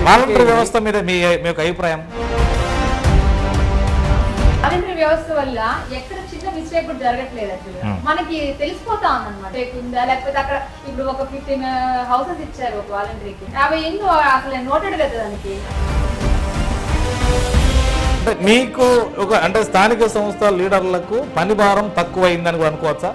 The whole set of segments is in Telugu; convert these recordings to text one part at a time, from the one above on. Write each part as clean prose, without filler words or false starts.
వాలంటరీ వ్యవస్థ మీద మీ యొక్క అభిప్రాయం? వాలంటరీ వ్యవస్థ వల్ల ఎక్కడ చిన్న మిస్టేక్ కూడా జరగట్లేదు. యాక్చువల్గా మనకి తెలిసిపోతా ఉందన్నమాట ఉందా లేకపోతే అక్కడ ఇప్పుడు ఒక 15 హౌసెస్ ఇచ్చారు ఒక వాలంటరీకి, అవి ఎన్నో అసలు నోటెడ్ కదా దానికి. అంటే మీకు అంటే స్థానిక సంస్థల లీడర్లకు పని భారం తక్కువైందని కూడా అనుకోవచ్చా?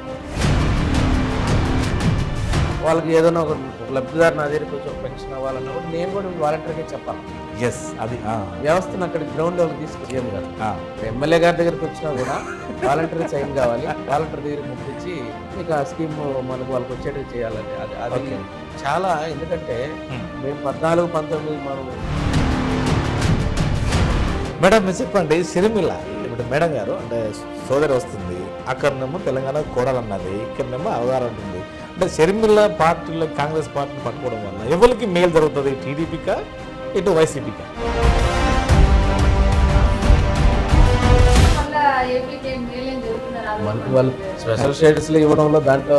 వాళ్ళకి ఏదైనా ఒక లబ్ధిదారు నా దగ్గరికి వచ్చి ఒక పెన్షన్ అవ్వాలన్నా కూడా నేను కూడా వాలంటీర్గా చెప్పాలి. ఎస్, అది వ్యవస్థను అక్కడ గ్రౌండ్ లెవెల్ తీసుకొచ్చేయం కాదు. ఎమ్మెల్యే గారి దగ్గరికి వచ్చినా కూడా వాలంటీర్ సైన్ కావాలి, వాలంటీర్ దగ్గరికి పంపించి మీకు ఆ స్కీమ్ మనకు వాళ్ళకి వచ్చేటట్టు చేయాలని. అది చాలా, ఎందుకంటే మేము 14, 19 మనం. మేడం మీరు చెప్పండి, సిరిమిల్ల ఇప్పుడు మేడం గారు అంటే సోదరి వస్తుంది, అక్కడనేమో తెలంగాణ కోడాలన్నది, ఇక్కడనేమో అవగాహన ఉంటుంది. అంటే సిరిమిల్ల పార్టీలో కాంగ్రెస్ పార్టీని పట్టుకోవడం వల్ల ఎవరికి మేలు జరుగుతుంది? టీడీపీకా ఇటు వైసీపీకా? మనకి వాళ్ళు స్పెషల్ స్టేటస్లు ఇవ్వడంలో దాంట్లో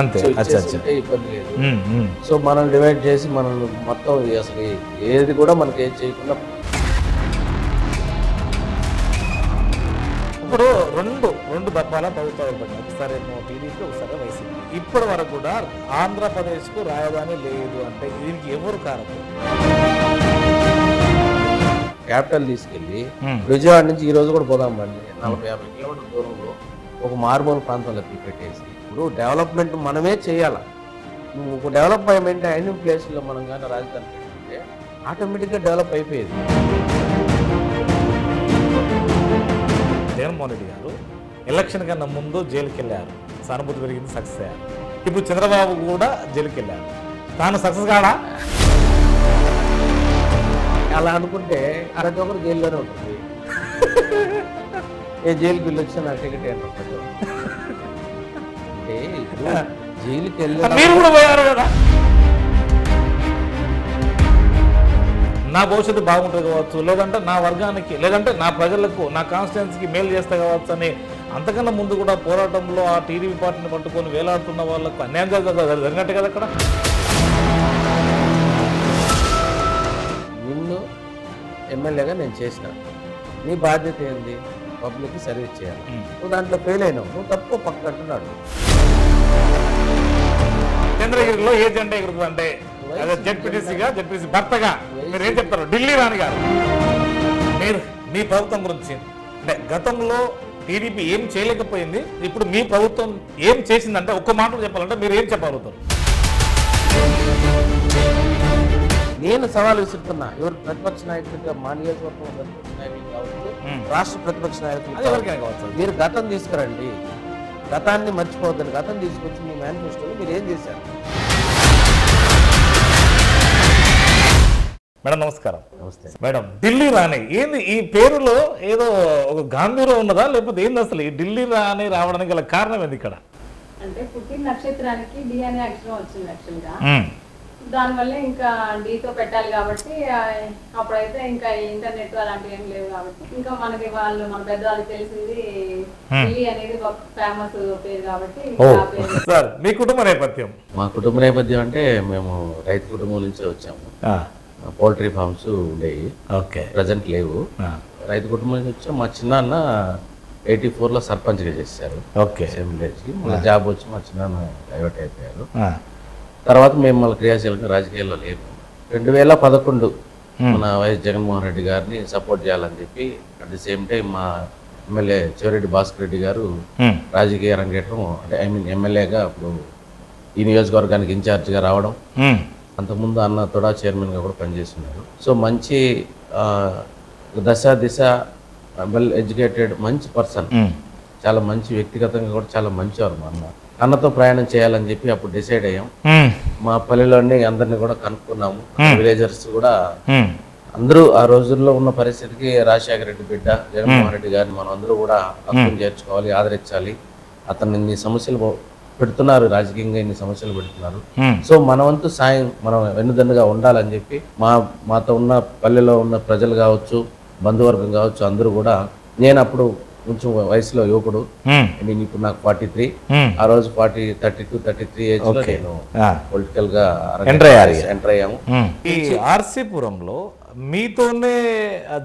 అంతే, ఇబ్బంది లేదు. సో మనం డివైడ్ చేసి మనం మొత్తం అసలు ఏది కూడా మనకి ఏం చేయకుండా. ఇప్పుడు రెండు బద్మాల ప్రభుత్వాలు పడ్డాయి, ఒకసారి ఏమో టీడీపీ, ఒకసారి వైసీపీ. ఇప్పటి వరకు కూడా ఆంధ్రప్రదేశ్కు రాజధాని లేదు అంటే దీనికి ఎవరు కారణం? క్యాపిటల్ తీసుకెళ్ళి విజయవాడ నుంచి ఈ రోజు కూడా పోదామండి 40-50 కిలోమీటర్ల దూరంలో ఒక మారుమూల ప్రాంతంలో పెట్టేసి ఇప్పుడు డెవలప్మెంట్ మనమే చేయాలి. ఒక డెవలప్మెంట్ అయిన ప్లేస్లో మనం కానీ రాజధాని పెట్టుకుంటే ఆటోమేటిక్గా డెవలప్ అయిపోయేది. జగన్మోహన్ రెడ్డి గారు ఎలక్షన్ కన్నా ముందు జైలుకి వెళ్ళారు, సానుభూతి పెరిగింది, సక్సెస్ అయ్యారు. ఇప్పుడు చంద్రబాబు కూడా జైలుకి వెళ్ళారు, తాను సక్సెస్ కాడా? అలా అనుకుంటే ప్రతి ఒక్కరు జైల్లోనే ఉంటుంది. ఏ జైలుకి వెళ్ళి వచ్చినా నా టికెట్ అంటే ఇప్పుడు జైలుకి వెళ్ళి మీరు కూడా పోయారు కదా. నా భవిష్యత్తు బాగుంటుంది కావచ్చు, లేదంటే నా వర్గానికి, లేదంటే నా ప్రజలకు, నా కాన్స్టిట్యున్సీకి మేలు చేస్తా కావచ్చు అని అంతకన్నా ముందు కూడా పోరాటంలో ఆ టీడీపీ పార్టీని పట్టుకొని వేలాడుతున్న వాళ్ళకు అన్యాయం జరిగినట్టు కదా అక్కడ. నిన్ను ఎమ్మెల్యేగా నేను చేసిన, నీ బాధ్యత ఏంది? పబ్లిక్కి సర్వీస్ చేయాలి. నువ్వు దాంట్లో ఫెయిల్ అయినావు, నువ్వు తప్పు పక్క అంటున్నాడు. చంద్రగిరిలో ఏ జెండా ఎగురుతుంది అంటే జెడ్పీటీసీగా, జెడ్పీటీసీ భర్తగా మీరు ఏం చెప్తారు? ఢిల్లీ రాణి గారు, మీరు మీ ప్రభుత్వం గురించి అంటే గతంలో టీడీపీ ఏం చేయలేకపోయింది, ఇప్పుడు మీ ప్రభుత్వం ఏం చేసిందంటే ఒక్క మాటలు చెప్పాలంటే మీరు ఏం చెప్పగలుగుతారు? నేను సవాల్ విసురుతున్నా, ఎవరు ప్రతిపక్ష నాయకుడిగా మా నియోజకవర్గం ప్రతిపక్ష నాయకులు కావచ్చు, రాష్ట్ర ప్రతిపక్ష నాయకులు కావచ్చు, మీరు గతం తీసుకురండి, గతాన్ని మర్చిపోవద్దని. గతం తీసుకొచ్చి మీ మేనిఫెస్టోలో మీరు ఏం చేశారు? మేడం నమస్కారం. నమస్తే మేడం, ఢిల్లీ రాణి ఏంది? ఈ పేరులో ఏదో ఒక గాంభీర్యం ఉన్నదా లేకపోతే ఏంది అసలు ఈ ఢిల్లీ రాణి రావడానికి గల కారణం ఏంది ఇక్కడ? అంటే పుట్టిన నక్షత్రానికి డి అనే అక్షరం వచ్చింది యాక్చువల్గా. దానివల్ల ఇంకా డీతో పెట్టాలి కాబట్టి అప్పుడైతే ఇంకా ఇంటర్నెట్ అలాంటివి ఏం లేవు కాబట్టి ఇంకా మనకి మన పెద్దవాళ్ళకి తెలిసింది ఢిల్లీ అనేది ఒక ఫేమస్ పేరు కాబట్టి. సార్ మీ కుటుంబ నేపథ్యం? మా కుటుంబ నేపథ్యం అంటే మేము రైతు కుటుంబం నుంచే వచ్చాము. పౌల్ట్రీ ఫార్మ్స్ ఉండేవి, ప్రజెంట్ లేవు. రైతు కుటుంబం నుంచి వచ్చాం. మా చిన్నాన్న 84లో సర్పంచ్గా చేశారు అసెంబ్లీకి. మళ్ళీ జాబ్ వచ్చి మా చిన్నాన్న డైవర్ట్ అయిపోయారు. తర్వాత మేము మళ్ళీ క్రియాశీలంగా రాజకీయాల్లో లేము. 2011 మన వైఎస్ జగన్మోహన్ రెడ్డి గారిని సపోర్ట్ చేయాలని చెప్పి, అట్ ది సేమ్ టైం మా ఎమ్మెల్యే చివరెడ్డి భాస్కర్ రెడ్డి గారు రాజకీయ రంగేటం అంటే ఎమ్మెల్యేగా అప్పుడు ఈ నియోజకవర్గానికి ఇన్ఛార్జిగా రావడం, అంతకుముందు అన్న తొడా చైర్మన్గా కూడా పనిచేస్తున్నారు. సో మంచి దిశ వెల్ ఎడ్యుకేటెడ్ మంచి పర్సన్, చాలా మంచి వ్యక్తిగతంగా కూడా చాలా మంచివారు. మా అన్నతో ప్రయాణం చేయాలని చెప్పి అప్పుడు డిసైడ్ అయ్యాం. మా పల్లెలోని అందరినీ కూడా కనుక్కున్నాము. విలేజర్స్ కూడా అందరూ ఆ రోజుల్లో ఉన్న పరిస్థితికి రాజశేఖర రెడ్డి బిడ్డ జగన్మోహన్ రెడ్డి గారిని మనం అందరూ కూడా హక్కును చేర్చుకోవాలి, ఆదరించాలి. అతను ఇన్ని సమస్యలు పెడుతున్నారు, రాజకీయంగా ఇన్ని సమస్యలు పెడుతున్నారు. సో మన వంతు సాయం మనం వెన్నుదన్నుగా ఉండాలని చెప్పి మాతో ఉన్న పల్లెలో ఉన్న ప్రజలు కావచ్చు, బంధువర్గం కావచ్చు, అందరూ కూడా నేను అప్పుడు కొంచెం వయసులో యువకుడు. నేను ఇప్పుడు నాకు 43, ఆ రోజు 32-33 ఏజ్ లో నేను పొలిటికల్ గా ఎంటర్ అయ్యాము. ఈ ఆర్సీపురంలో మీతోనే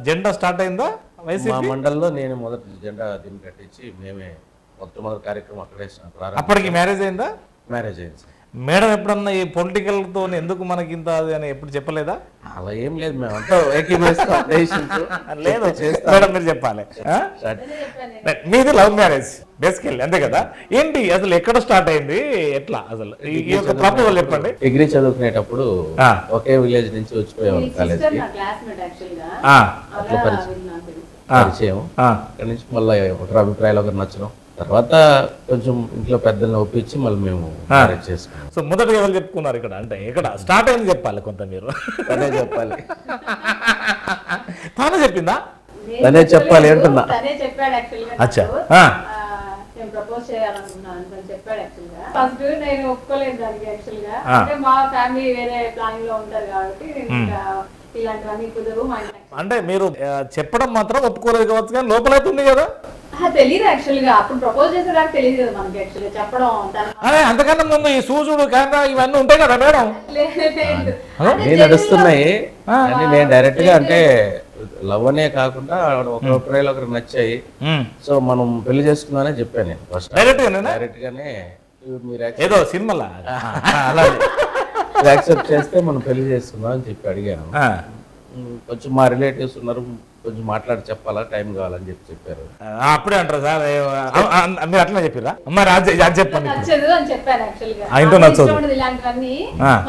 జెండా స్టార్ట్ అయిందా? మా మండలంలో నేను మొదటి జెండా దీన్ని కట్టించి మేమే మొట్టమొదటి కార్యక్రమం అక్కడే ప్రారంభం. అప్పటికి మ్యారేజ్ అయిందా? మ్యారేజ్ అయింది. మేడం ఎప్పుడన్నా ఈ పొలిటికల్ తో ఎందుకు మనకి ఇంత అది అని ఎప్పుడు చెప్పలేదా? అలా ఏం లేదు, మేమంతా లేదు మేడం మీరు చెప్పాలి. మీది లవ్ మ్యారేజ్ బేసికల్లీ అంతే కదా? ఏంటి అసలు ఎక్కడ స్టార్ట్ అయింది, ఎట్లా అసలు ఈ యొక్క ప్రపోజల్ చెప్పండి. డిగ్రీ చదువుకునేటప్పుడు ఒకే విలేజ్ నుంచి వచ్చిపోయేవాళ్ళు కాలేజ్ కి. అట్లా పరిచయం. అక్కడి నుంచి మళ్ళీ ఒకరి అభిప్రాయాలు ఒకరు నచ్చడం, తర్వాత కొంచెం ఇంట్లో పెద్దల్ని ఒప్పించి మళ్ళీ మేము మ్యారేజ్ చేసుకున్నాం. సో మొదటగా ఎవరు చెప్పుకున్నారు ఇక్కడ? అంటే ఇక్కడ స్టార్ట్ అయింది చెప్పాలి కొంత, మీరు తనే చెప్పాలి. తానే చెప్పిందా? తనే చెప్పాలి అంటున్నా. అచ్చా, ప్రపోజ్ చేయాలనుకున్నాను అని చెప్పాడు. యాక్చువల్గా ఫస్ట్ నేను ఒప్పుకోలేదు దానికి. యాక్చువల్గా అంటే మా ఫ్యామిలీ వేరే ప్లానింగ్ లో ఉంటారు కాబట్టి ఇలాంటివన్నీ కుదరు. అంటే మీరు చెప్పడం మాత్రం ఒప్పుకోలేదు కావచ్చు, కానీ లోపలైతే ఉంది కదా? తెలియదు యాక్చువల్గా, అప్పుడు ప్రపోజ్ చేసేదాకా తెలియదు కదా మనకి. యాక్చువల్గా చెప్పడం అదే అంతకన్నా ముందు ఈ సూచుడు కెమెరా ఇవన్నీ ఉంటాయి కదా మేడం? నేను నడుస్తున్నాయి అని నేను డైరెక్ట్ గా అంటే లవ్ అనే కాకుండా ఒకరి అభిప్రాయాలు ఒకరికి నచ్చాయి. సో మనం పెళ్లి చేసుకుందామనే చెప్పాను నేను ఫస్ట్. డైరెక్ట్ గానే మీరు ఏదో సినిమాలా యాక్సెప్ట్ చేస్తే మనం పెళ్లి చేసుకుందాం అని చెప్పి అడిగాను. కొంచెం మా రిలేటివ్స్ ఉన్నారు, కొంచెం మాట్లాడి చెప్పాలా, టైం కావాలని చెప్పారు. అప్పుడే అంటారు సార్, మీరు అట్లా చెప్పారా? మరి అది చెప్పండి. నచ్చదు అని చెప్పాను యాక్చువల్గా. ఆయనతో నచ్చదు ఇలాంటివన్నీ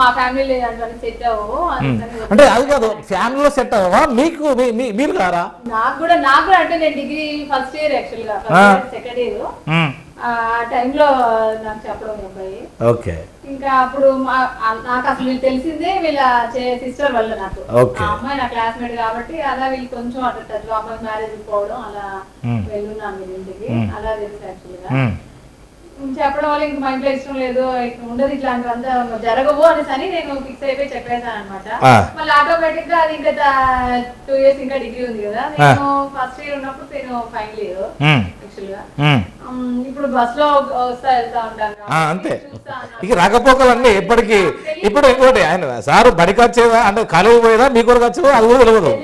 మా ఫ్యామిలీలో ఇలాంటివన్నీ సెట్ అవ్వవు అంటే. అది కాదు, ఫ్యామిలీలో సెట్ అవ్వవా మీకు? మీరు కారా? నాకు కూడా అంటే నేను డిగ్రీ ఫస్ట్ ఇయర్ యాక్చువల్గా, సెకండ్ ఇయర్ ఆ టైంలో నాకు చెప్పడం అబ్బాయి. ఓకే. ఇంకా అప్పుడు నాకు అసలు వీళ్ళు తెలిసిందే వీళ్ళ సిస్టర్ వల్ల. నాకు అమ్మాయి నా క్లాస్మేట్ కాబట్టి అలా వీళ్ళు కొంచెం అట్లా టచ్ లో అమ్మాయి మ్యారేజ్ పోవడం అలా వెళ్ళున్నాను వీళ్ళ ఇంటికి. అలా తెలుసు యాక్చువల్గా. చెప్పడం వల్ల ఇంక మా ఇంట్లో ఇష్టం లేదు, ఉండదు ఇట్లాంటివంతా జరగవు అనేసి అని నేను ఫిక్స్ అయిపోయి చెప్పేసాను అనమాట. మళ్ళీ ఆటోమేటిక్ గా అది ఇంకా 2 years ఇంకా డిగ్రీ ఉంది కదా. నేను ఫస్ట్ ఇయర్ ఉన్నప్పుడు నేను ఫైనల్ ఇయర్ యాక్చువల్గా. ఇప్పుడు బస్ లో వస్తా వెళ్తా ఉంటాను అంతే. ఇక రాకపోకలన్నీ ఎప్పటికీ. ఇప్పుడు ఇంకోటి ఆయన సార్ బడికి వచ్చేదా అంటే కాలేజీ పోయేదా మీ కొరకు వచ్చేదా అది కూడా తెలియదు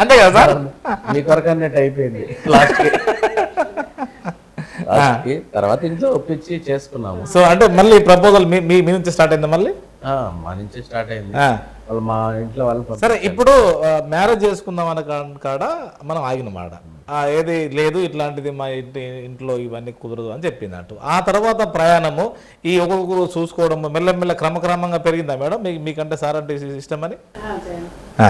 అంతే కదా సార్? మీ కొరకు అన్నట్టు అయిపోయింది లాస్ట్ తర్వాత ఇంట్లో ఒప్పించి చేసుకున్నాము. సో అంటే మళ్ళీ ప్రపోజల్ మీ నుంచి స్టార్ట్ అయింది? మళ్ళీ మా నుంచి స్టార్ట్ అయింది. మా ఇంట్లో వాళ్ళు సరే ఇప్పుడు మ్యారేజ్ చేసుకుందాం అన్న కాడ మనం ఆగినమాట. ఏది లేదు ఇట్లాంటిది మా ఇంట్లో ఇవన్నీ కుదరదు అని చెప్పిందట్టు. ఆ తర్వాత ప్రయాణము ఈ ఒక్కొక్కరు చూసుకోవడం మెల్లమెల్ల క్రమక్రమంగా పెరిగిందా మేడం మీకంటే సార్ అంటే ఇష్టం అని?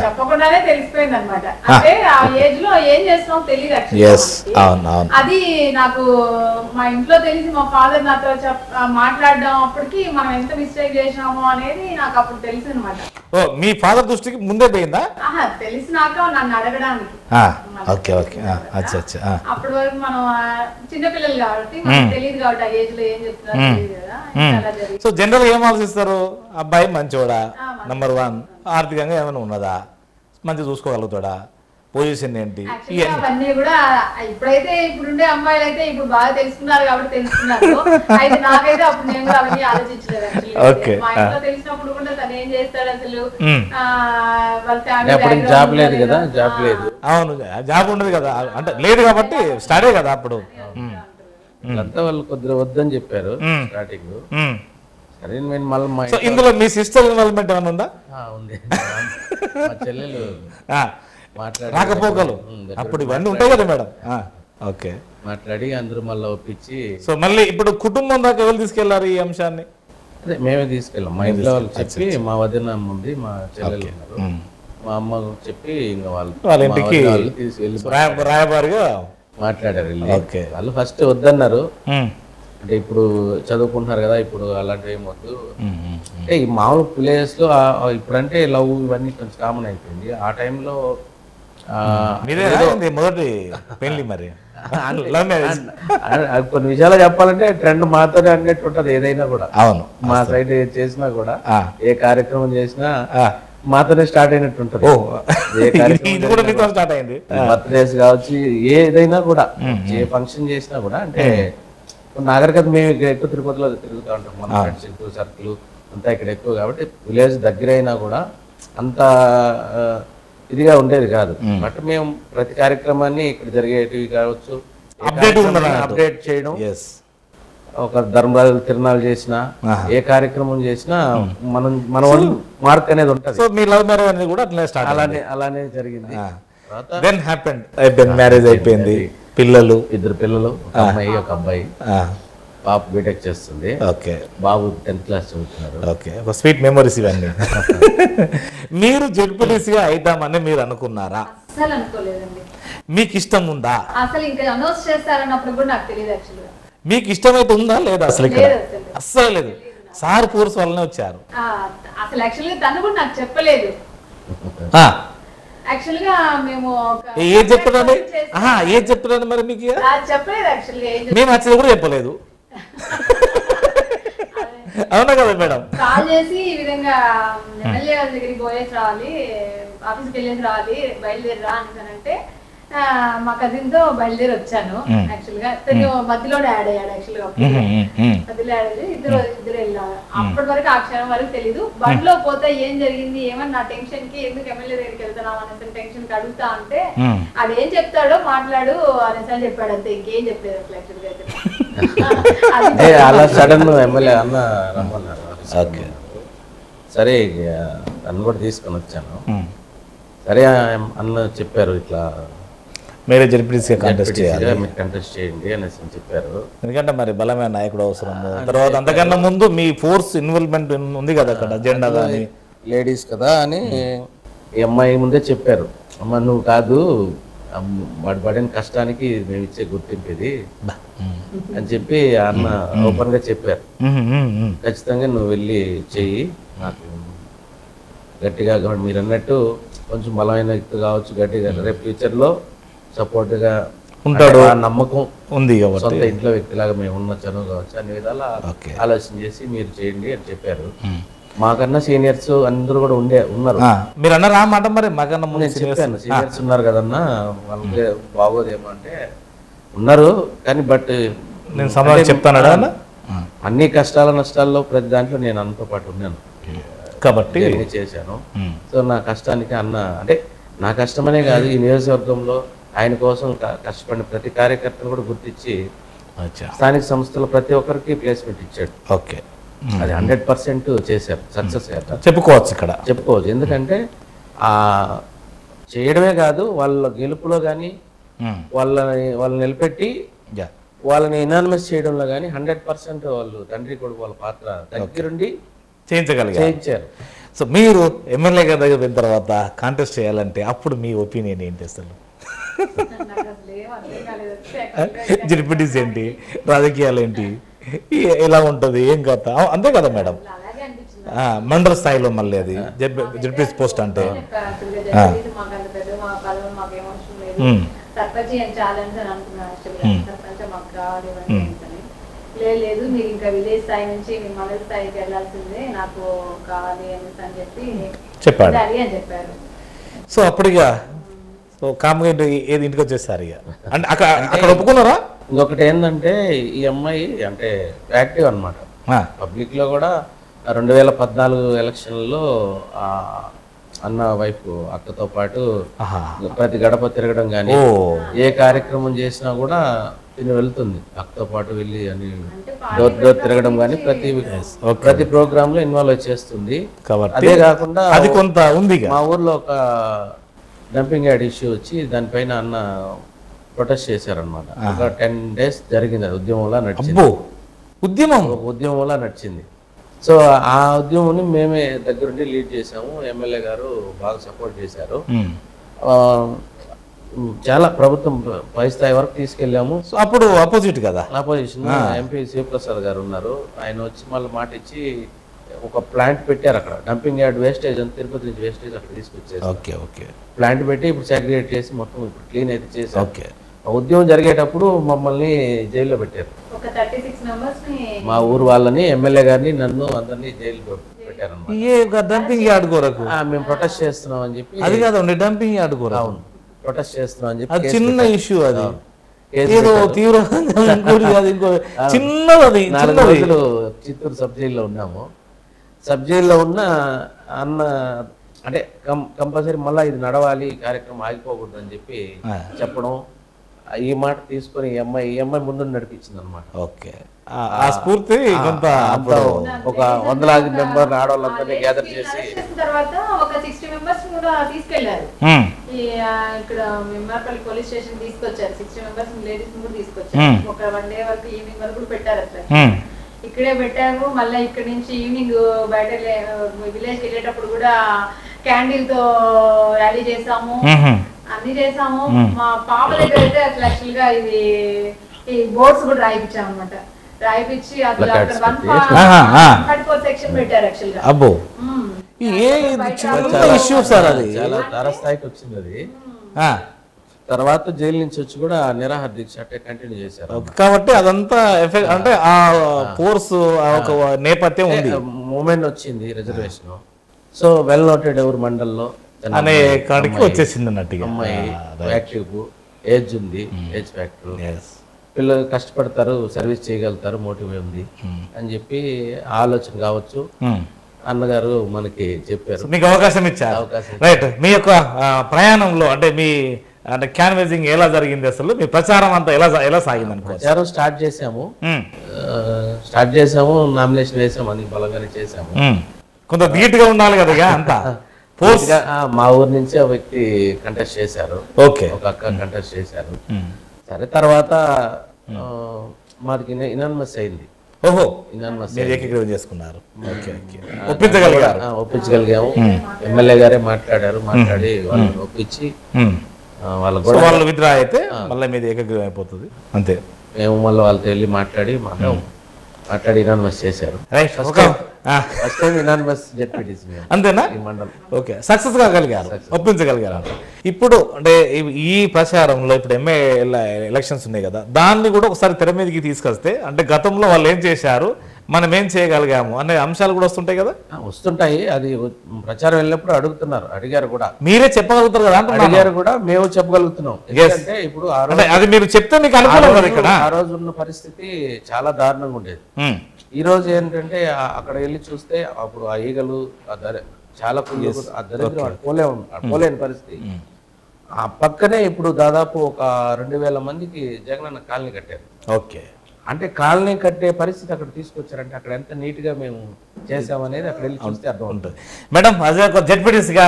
చెప్పకుండానే తెలిసిపోయింది అనమాట. అంటే ఆ ఏజ్ లో ఏం చేస్తాం తెలియదు. అది నాకు మా ఇంట్లో తెలిసి మా ఫాదర్ నాతో మాట్లాడడం అప్పటికి మనం ఎంత మిస్టేక్ చేసినామో అనేది నాకు అప్పుడు తెలిసింది అనమాట. ఓ మీ ఫాదర్ దృష్టికి ముందే పోయిందా? తెలిసినాక నన్ను అడగడానికి. Okay okay. అప్పటి వరకు మనం చిన్నపిల్లలు కాబట్టి మనకు తెలియదు కాబట్టి ఆ ఏజ్ లో ఏం చెప్తున్నారు తెలియదు కదా. సో జనరల్ ఏం ఆలోచిస్తారు? అబ్బాయి మంచోడా, నంబర్ 1, ఆర్థికంగా ఏమైనా ఉన్నదా, మంచిగా చూసుకోగలుగుతాడా, పొజిషన్ ఏంటి, అవన్నీ కూడా ఇప్పుడైతే ఇప్పుడుండే అమ్మాయిలు అయితే ఇప్పుడు బాగా తెలుసుకున్నారు కాబట్టి తెలుసుకున్నారు. అయితే నాకైతే అప్పుడు నేను కూడా అవన్నీ ఆలోచించలేదు. మా ఇంట్లో తెలిసినప్పుడు కూడా తను ఏం చేస్తాడు అసలు, వాళ్ళ ఫ్యామిలీ జాబ్ లేదు కదా, జాబ్ లేదు. అవును జాబ్ ఉండదు కదా, అంటే లేదు కాబట్టి స్టడీ కదా అప్పుడు. అంతా వాళ్ళు కొద్దిగా వద్దని చెప్పారు స్టార్టింగ్. సరే నేను మళ్ళీ ఇందులో మీ సిస్టర్ ఇన్వాల్వ్మెంట్ ఏమైనా ఉందా? ఉంది. మా చెల్లెలు రాకపోకలు అప్పుడు ఇవన్నీ ఉంటాయి కదా మేడం. ఓకే. మాట్లాడి అందరూ మళ్ళీ ఒప్పించి. సో మళ్ళీ ఇప్పుడు కుటుంబం దాకా ఎవరు తీసుకెళ్లారు ఈ అంశాన్ని? అదే మేమే తీసుకెళ్ళాం. మా ఇంట్లో వాళ్ళు చెప్పి, మా వదిన ఉంది, మా చెల్లెలు ఉన్నారు, మా అమ్మ చెప్పి ఇంకా వాళ్ళ ఇంటికి తీసుకెళ్ళి రాయబారిగా మాట్లాడారు. వాళ్ళు ఫస్ట్ వద్దన్నారు. అంటే ఇప్పుడు చదువుకుంటున్నారు కదా, ఇప్పుడు అలాంటివి ఏం వద్దు. అంటే ఈ మామూలు ప్లేస్ లో ఇప్పుడంటే లవ్ ఇవన్నీ కొంచెం కామన్ అయిపోయింది. ఆ టైంలో మొదటి పెళ్లి మరి కొన్ని విషయాలు చెప్పాలంటే ట్రెండ్ మాత్రమే అన్నట్టు ఉంటది ఏదైనా కూడా. అవును. మా సైడ్ చేసినా కూడా ఏ కార్యక్రమం చేసినా మాతోనే స్టార్ట్ అయినట్టు ఉంటుంది. ఇది కూడా మీతో స్టార్ట్ అయింది. బర్త్డేస్ కావచ్చు, ఏదైనా కూడా ఏ ఫంక్షన్ చేసినా కూడా అంటే నాగరికత మేము ఇక్కడ ఎక్కువ తిరుపతిలో తిరుగుతూ ఉంటాం. మన ఫ్రెండ్స్ ఎక్కువ సర్కిల్ అంతా ఇక్కడ ఎక్కువ కాబట్టి విలేజ్ దగ్గర అయినా కూడా అంత ఇదిగా ఉండేది కాదు. బట్ మేము ప్రతి కార్యక్రమాన్ని ఇక్కడ జరిగేటివి కావచ్చు అప్డేట్ చేయడం, ఒక ధర్మరాజులు తిరునాళ్ళు చేసినా ఏ కార్యక్రమం చేసినా మన మార్క్ అనేది ఉంటుంది. సో మీ లవ్ మ్యారేజ్ అనేది కూడా అట్లనే స్టార్ట్ అలానే జరిగింది. దెన్ హ్యాపెండ్ మ్యారేజ్ అయిపోయింది, పిల్లలు 2 పిల్లలు, ఒక అమ్మాయి ఒక అబ్బాయి. పాప బీటెక్ చేస్తుంది, ఓకే. బాబు 10th క్లాస్ చదువుతున్నారు. ఓకే, ఒక స్వీట్ మెమరీస్ ఇవన్నీ. మీరు జడ్పీటీసీగా అయిద్దామని మీరు అనుకున్నారా? అసలు అనుకోలేదండి. మీకు ఇష్టం ఉందా? అసలు ఇంకా అనౌన్స్ చేస్తారన్నప్పుడు కూడా నాకు తెలియదు యాక్చువల్గా. మీకు ఇష్టమైతే ఉందా లేదా? అసలు ఇక్కడ అస్సలు లేదు. సార్ ఫోర్స్ వల్లనే వచ్చారు. అసలు యాక్చువల్గా తను కూడా నాకు చెప్పలేదు. యాక్చువల్గా మేము ఏది చెప్తున్నాను మరి మీకు చెప్పలేదు. యాక్చువల్గా మేము వచ్చేది కూడా చెప్పలేదు. అవునా కదా మేడం? కాల్ చేసి ఈ విధంగా ఎమ్మెల్యే గారి దగ్గరికి పోయేసి రావాలి, ఆఫీస్కి వెళ్ళేసి రావాలి, బయలుదేరరా అంటే మా కజిన్ తో బయలుదేరి వచ్చాను. యాక్చువల్ గా తను మధ్యలో యాడ్ అయ్యాడు. యాక్చువల్ గా మధ్యలో యాడ్ అయ్యి ఇద్దరు వెళ్ళారు. అప్పటి వరకు ఆ క్షణం వరకు తెలీదు. బండ్లో పోతే ఏం జరిగింది ఏమన్నా టెన్షన్ కి ఎందుకు ఎమ్మెల్యే దగ్గరికి వెళ్తున్నాం అనేసి టెన్షన్ కి అడుగుతా అంటే అదేం చెప్తాడో మాట్లాడు అనేసి చెప్పాడు. అంతే, ఇంకేం చెప్పలేదు అసలు. యాక్చువల్ గా అలా సడన్ ఎమ్మెల్యే అన్న రమ్మన్నారు. సరే అన్న కూడా తీసుకొని వచ్చాను. సరే అన్న చెప్పారు, ఇట్లా మీరే జడ్పీటీసీగా కంటెస్ట్ చేయండి అనేసి చెప్పారు. ఎందుకంటే మరి బలమైన నాయకుడు అవసరం. తర్వాత అంతకన్నా ముందు మీ ఫోర్స్ ఇన్వాల్వ్మెంట్ ఉంది కదా అక్కడ, జెండా కానీ లేడీస్ కదా అని ఈ అమ్మాయి ముందే చెప్పారు. అమ్మ నువ్వు కాదు, వాడు పడిన కష్టానికి మేము ఇచ్చే గుర్తింపు ఇది అని చెప్పి అన్న ఓపెన్ గా చెప్పారు. ఖచ్చితంగా నువ్వు వెళ్ళి చెయ్యి, నాకు గట్టిగా మీరు అన్నట్టు కొంచెం బలమైన వ్యక్తి కావచ్చు, గట్టిగా రేపు ఫ్యూచర్ లో సపోర్ట్ గా ఉంటాడు, నమ్మకం ఉంది. సొంత ఇంట్లో వ్యక్తిలాగా మేము ఉన్న చనువు కావచ్చు అన్ని విధాల ఆలోచన చేసి మీరు చేయండి అని చెప్పారు. మాకన్నా సీనియర్స్ అందరూ కూడా ఉన్నారు. మీరు అన్నారా మాట? మరి మాకన్నా ముందు చెప్పాను, సీనియర్స్ ఉన్నారు కదన్నా, వాళ్ళకి బాగోదేమో అంటే ఉన్నారు. కానీ బట్ నేను సమాధానం చెప్తానడా? అన్ని కష్టాల నష్టాల్లో ప్రతి దాంట్లో నేను అన్నతో పాటు ఉన్నాను కాబట్టి చేశాను. సో నా కష్టానికి అన్న అంటే నా కష్టమనే కాదు, ఈ నియోజకవర్గంలో ఆయన కోసం కష్టపడిన ప్రతి కార్యకర్తను కూడా గుర్తించి స్థానిక సంస్థలు ప్రతి ఒక్కరికి ప్లేస్మెంట్ ఇచ్చాడు. ఓకే, అది 100% చేశారు, సక్సెస్ అయ్యారు చెప్పుకోవచ్చు. ఇక్కడ చెప్పుకోవచ్చు. ఎందుకంటే ఆ చేయడమే కాదు, వాళ్ళ గెలుపులో కానీ వాళ్ళని నిలబెట్టి వాళ్ళని ఇనానిమస్ చేయడంలో కానీ 100% వాళ్ళు తండ్రి కొడుకు వాళ్ళ పాత్ర దగ్గరుండి చేయించారు. సో మీరు ఎమ్మెల్యే గారి దగ్గర పోయిన తర్వాత కాంటెస్ట్ చేయాలంటే అప్పుడు మీ ఒపీనియన్ ఏంటి? అసలు జడ్పీటీసీ ఏంటి, రాజకీయాలు ఏంటి, ఎలా ఉంటుంది, ఏం కథ, అంతే కదా మేడం? మండల స్థాయిలో మళ్ళీ అది జడ్పీటీసీ పోస్ట్ అంటే లేదు, మీరు ఇంకా విలేజ్ స్థాయి నుంచి మీ మండల స్థాయికి వెళ్ళాల్సిందే, నాకు కావాలి అని చెప్పి చెప్పాడు అని చెప్పారు. సో అప్పుడుగా సో కామ్గా ఏది ఇంటికి వచ్చేసారు ఇక అంటే అక్కడ ఒప్పుకున్నారా? ఇంకొకటి ఏంటంటే ఈ అమ్మాయి అంటే యాక్టివ్ అనమాట. పబ్లిక్ లో కూడా 2014 ఎలక్షన్లో అన్న వైఫ్ అక్కతో పాటు ప్రతి గడప తిరగడం కానీ ఏ కార్యక్రమం చేసినా కూడా తిని వెళ్తుంది. అక్కతో పాటు వెళ్ళి అని డోర్ తిరగడం కానీ ప్రతి ప్రోగ్రామ్ లో ఇన్వాల్వ్ చేస్తుంది. అదే కాకుండా అది కొంత ఉంది. మా ఊర్లో ఒక డంపింగ్ యార్డ్ ఇష్యూ వచ్చి దానిపైన అన్న ప్రొటెస్ట్ చేశారనమాట. ఒక 10 days జరిగింది. అది ఉద్యమంలా నడిచింది. ఉద్యమంలా నడిచింది. సో ఆ ఉద్యమాన్ని మేమే దగ్గరుండి లీడ్ చేసాము. ఎమ్మెల్యే గారు బాగా సపోర్ట్ చేశారు. చాలా ప్రభుత్వం పై స్థాయి వరకు తీసుకెళ్ళాము. సో అప్పుడు అపోజిట్ కదా, అపోజిషన్ ఎంపీ శివప్రసాద్ గారు ఉన్నారు. ఆయన వచ్చి మళ్ళీ మాట ఇచ్చి ఒక ప్లాంట్ పెట్టారు అక్కడ. డంపింగ్ యార్డ్ వేస్టేజ్ అని తిరుపతి నుంచి వేస్టేజ్ అక్కడ తీసుకొచ్చేసి ప్లాంట్ పెట్టి ఇప్పుడు సెగ్రిగేట్ చేసి మొత్తం ఇప్పుడు క్లీన్ అయితే చేసి. ఆ ఉద్యమం జరిగేటప్పుడు మమ్మల్ని జైల్లో పెట్టారు. ఒక ఒక 36 మెంబర్స్ ని మా ఊరు వాళ్ళని ఎమ్మెల్యే గారిని నన్ను అందరినీ జైలు పెట్టారన్నమాట. ఏ డంపింగ్ యార్డ్ కొరకు మేము ప్రొటెస్ట్ చేస్తున్నాం అని చెప్పి. అది కాదండి డంపింగ్ యార్డ్ కొరకు. అవును, ప్రొటెస్ట్ చేస్తున్నాం అని అది చెప్పి చిన్న ఇష్యూ, అది ఏదో తీవ్రంగా ఇంకోటి కాదు, ఇంకో చిన్నది. 4 రోజులు చిత్తూరు సబ్ జైల్లో ఉన్నాము. సబ్ జైల్లో ఉన్న అన్న అంటే కంపల్సరీ మళ్ళీ ఇది నడవాలి, ఈ కార్యక్రమం ఆగిపోకూడదు అని చెప్పి చెప్పడం, ఈ మాట తీసుకొని ఈ అమ్మాయి ముందు నడిపించింది అనమాట. ఓకే, ఆ స్ఫూర్తి కొంత ఒక 100 మెంబర్ ఆడవాళ్ళందరినీ గ్యాదర్ చేసి తర్వాత ఒక 60 మెంబర్స్ కూడా తీసుకెళ్లారు. ఇక్కడ మెమ్మర్పల్లి పోలీస్ స్టేషన్ తీసుకొచ్చారు. 60 మెంబర్స్ లేడీస్ కూడా తీసుకొచ్చారు. ఒక 1 డే వరకు ఈవినింగ్ వరకు కూడా పెట్టారు. అసలు ఇక్కడే పెట్టారు. మళ్ళీ ఇక్కడ నుంచి ఈవినింగ్ బయట విలేజ్ కి వెళ్ళేటప్పుడు కూడా క్యాండిల్ తో ర్యాలీ చేసాము, అన్ని చేసాము. మా పాప దగ్గర అయితే అసలు యాక్చువల్ గా ఇది ఈ బోర్డ్స్ కూడా రాయిపించాం అనమాట. రాయిపించి అసలు అక్కడ 144 సెక్షన్ పెట్టారు యాక్చువల్ గా. అబ్బో, ఇష్యూ సార్, అది చాలా తారస్థాయికి వచ్చింది. అది తర్వాత జైలు నుంచి వచ్చి కూడా నిరాహార దీక్ష అంటే కంటిన్యూ చేశారు. కాబట్టి అదంతా ఎఫెక్ట్ అంటే ఆ ఫోర్స్ ఒక నేపథ్యం ఉంది. మూమెంట్ వచ్చింది రిజర్వేషన్. సో వెల్ నోటెడ్ ఎవరు మండల్లో అనే కాడికి వచ్చేసింది అన్నట్టుగా. అమ్మాయి యాక్టివ్, ఏజ్ ఉంది, ఏజ్ ఫ్యాక్టర్, పిల్లలు కష్టపడతారు, సర్వీస్ చేయగలుగుతారు, మోటివ్ ఉంది అని చెప్పి ఆలోచన కావచ్చు. అన్నగారు మనకి చెప్పారు, మీకు అవకాశం ఇచ్చారు. రైట్, మీ యొక్క ప్రయాణంలో అంటే మీ అంటే క్యాన్వేజింగ్ ఎలా జరిగింది, అసలు మీ ప్రచారం అంతా ఎలా సాగింది అనుకో? ప్రచారం స్టార్ట్ చేసాము, నామినేషన్ వేసాము, అని బలంగానే చేసాము. కొంత ధీట్ గా ఉండాలి కదా అంతా. మా ఊరు నుంచి ఆ వ్యక్తి కంటెస్ట్ చేశారు. ఓకే, ఒక అక్క కంటెస్ట్ చేశారు. సరే, తర్వాత మాది ఇనానిమస్ అయింది. ఓహో, ఇనానిమస్ ఏకీకృతం చేసుకున్నారు. ఒప్పించగలిగాము. ఎమ్మెల్యే గారే మాట్లాడి వాళ్ళని ఒప్పించి వాళ్ళు విత్డ్రా అయితే మళ్ళీ మీద ఏకగ్రీవం అయిపోతుంది అంతే. మేము మళ్ళీ వాళ్ళతో వెళ్ళి మాట్లాడి ఇనానిమస్ చేశారు. అంతేనా? ఓకే, సక్సెస్ కాగలిగారు, ఒప్పించగలిగారు. ఇప్పుడు అంటే ఈ ప్రచారంలో ఇప్పుడు ఎలక్షన్స్ ఉన్నాయి కదా, దాన్ని కూడా ఒకసారి తెర మీదకి తీసుకొస్తే అంటే గతంలో వాళ్ళు ఏం చేశారు, మనం ఏం చేయగలిగాము అనే అంశాలు కూడా వస్తుంటాయి కదా. వస్తుంటాయి. అది ప్రచారం వెళ్ళినప్పుడు అడిగారు కూడా. మీరే చెప్పగలుగుతారు కదా? అడిగారు కూడా, మేము చెప్పగలుగుతున్నాం. అంటే ఇప్పుడు అది మీరు చెప్తే మీకు అనుకూలం కదా. ఇక్కడ ఆ రోజు ఉన్న పరిస్థితి చాలా దారుణంగా ఉండేది. ఈ రోజు ఏంటంటే అక్కడ వెళ్ళి చూస్తే అప్పుడు ఆ ఈగలు చాలా పోలేని పరిస్థితి. ఆ పక్కనే ఇప్పుడు దాదాపు ఒక 2000 మందికి జగనన్న కాలనీ కట్టారు. ఓకే, అంటే కాలనీ కట్టే పరిస్థితి అక్కడ తీసుకొచ్చారంటే అక్కడ ఎంత నీట్ గా మేము చేసామనేది అక్కడ వెళ్ళి చూస్తే అర్థం ఉంటుంది. మేడం, అదే ఒక జెడ్పీటీసీగా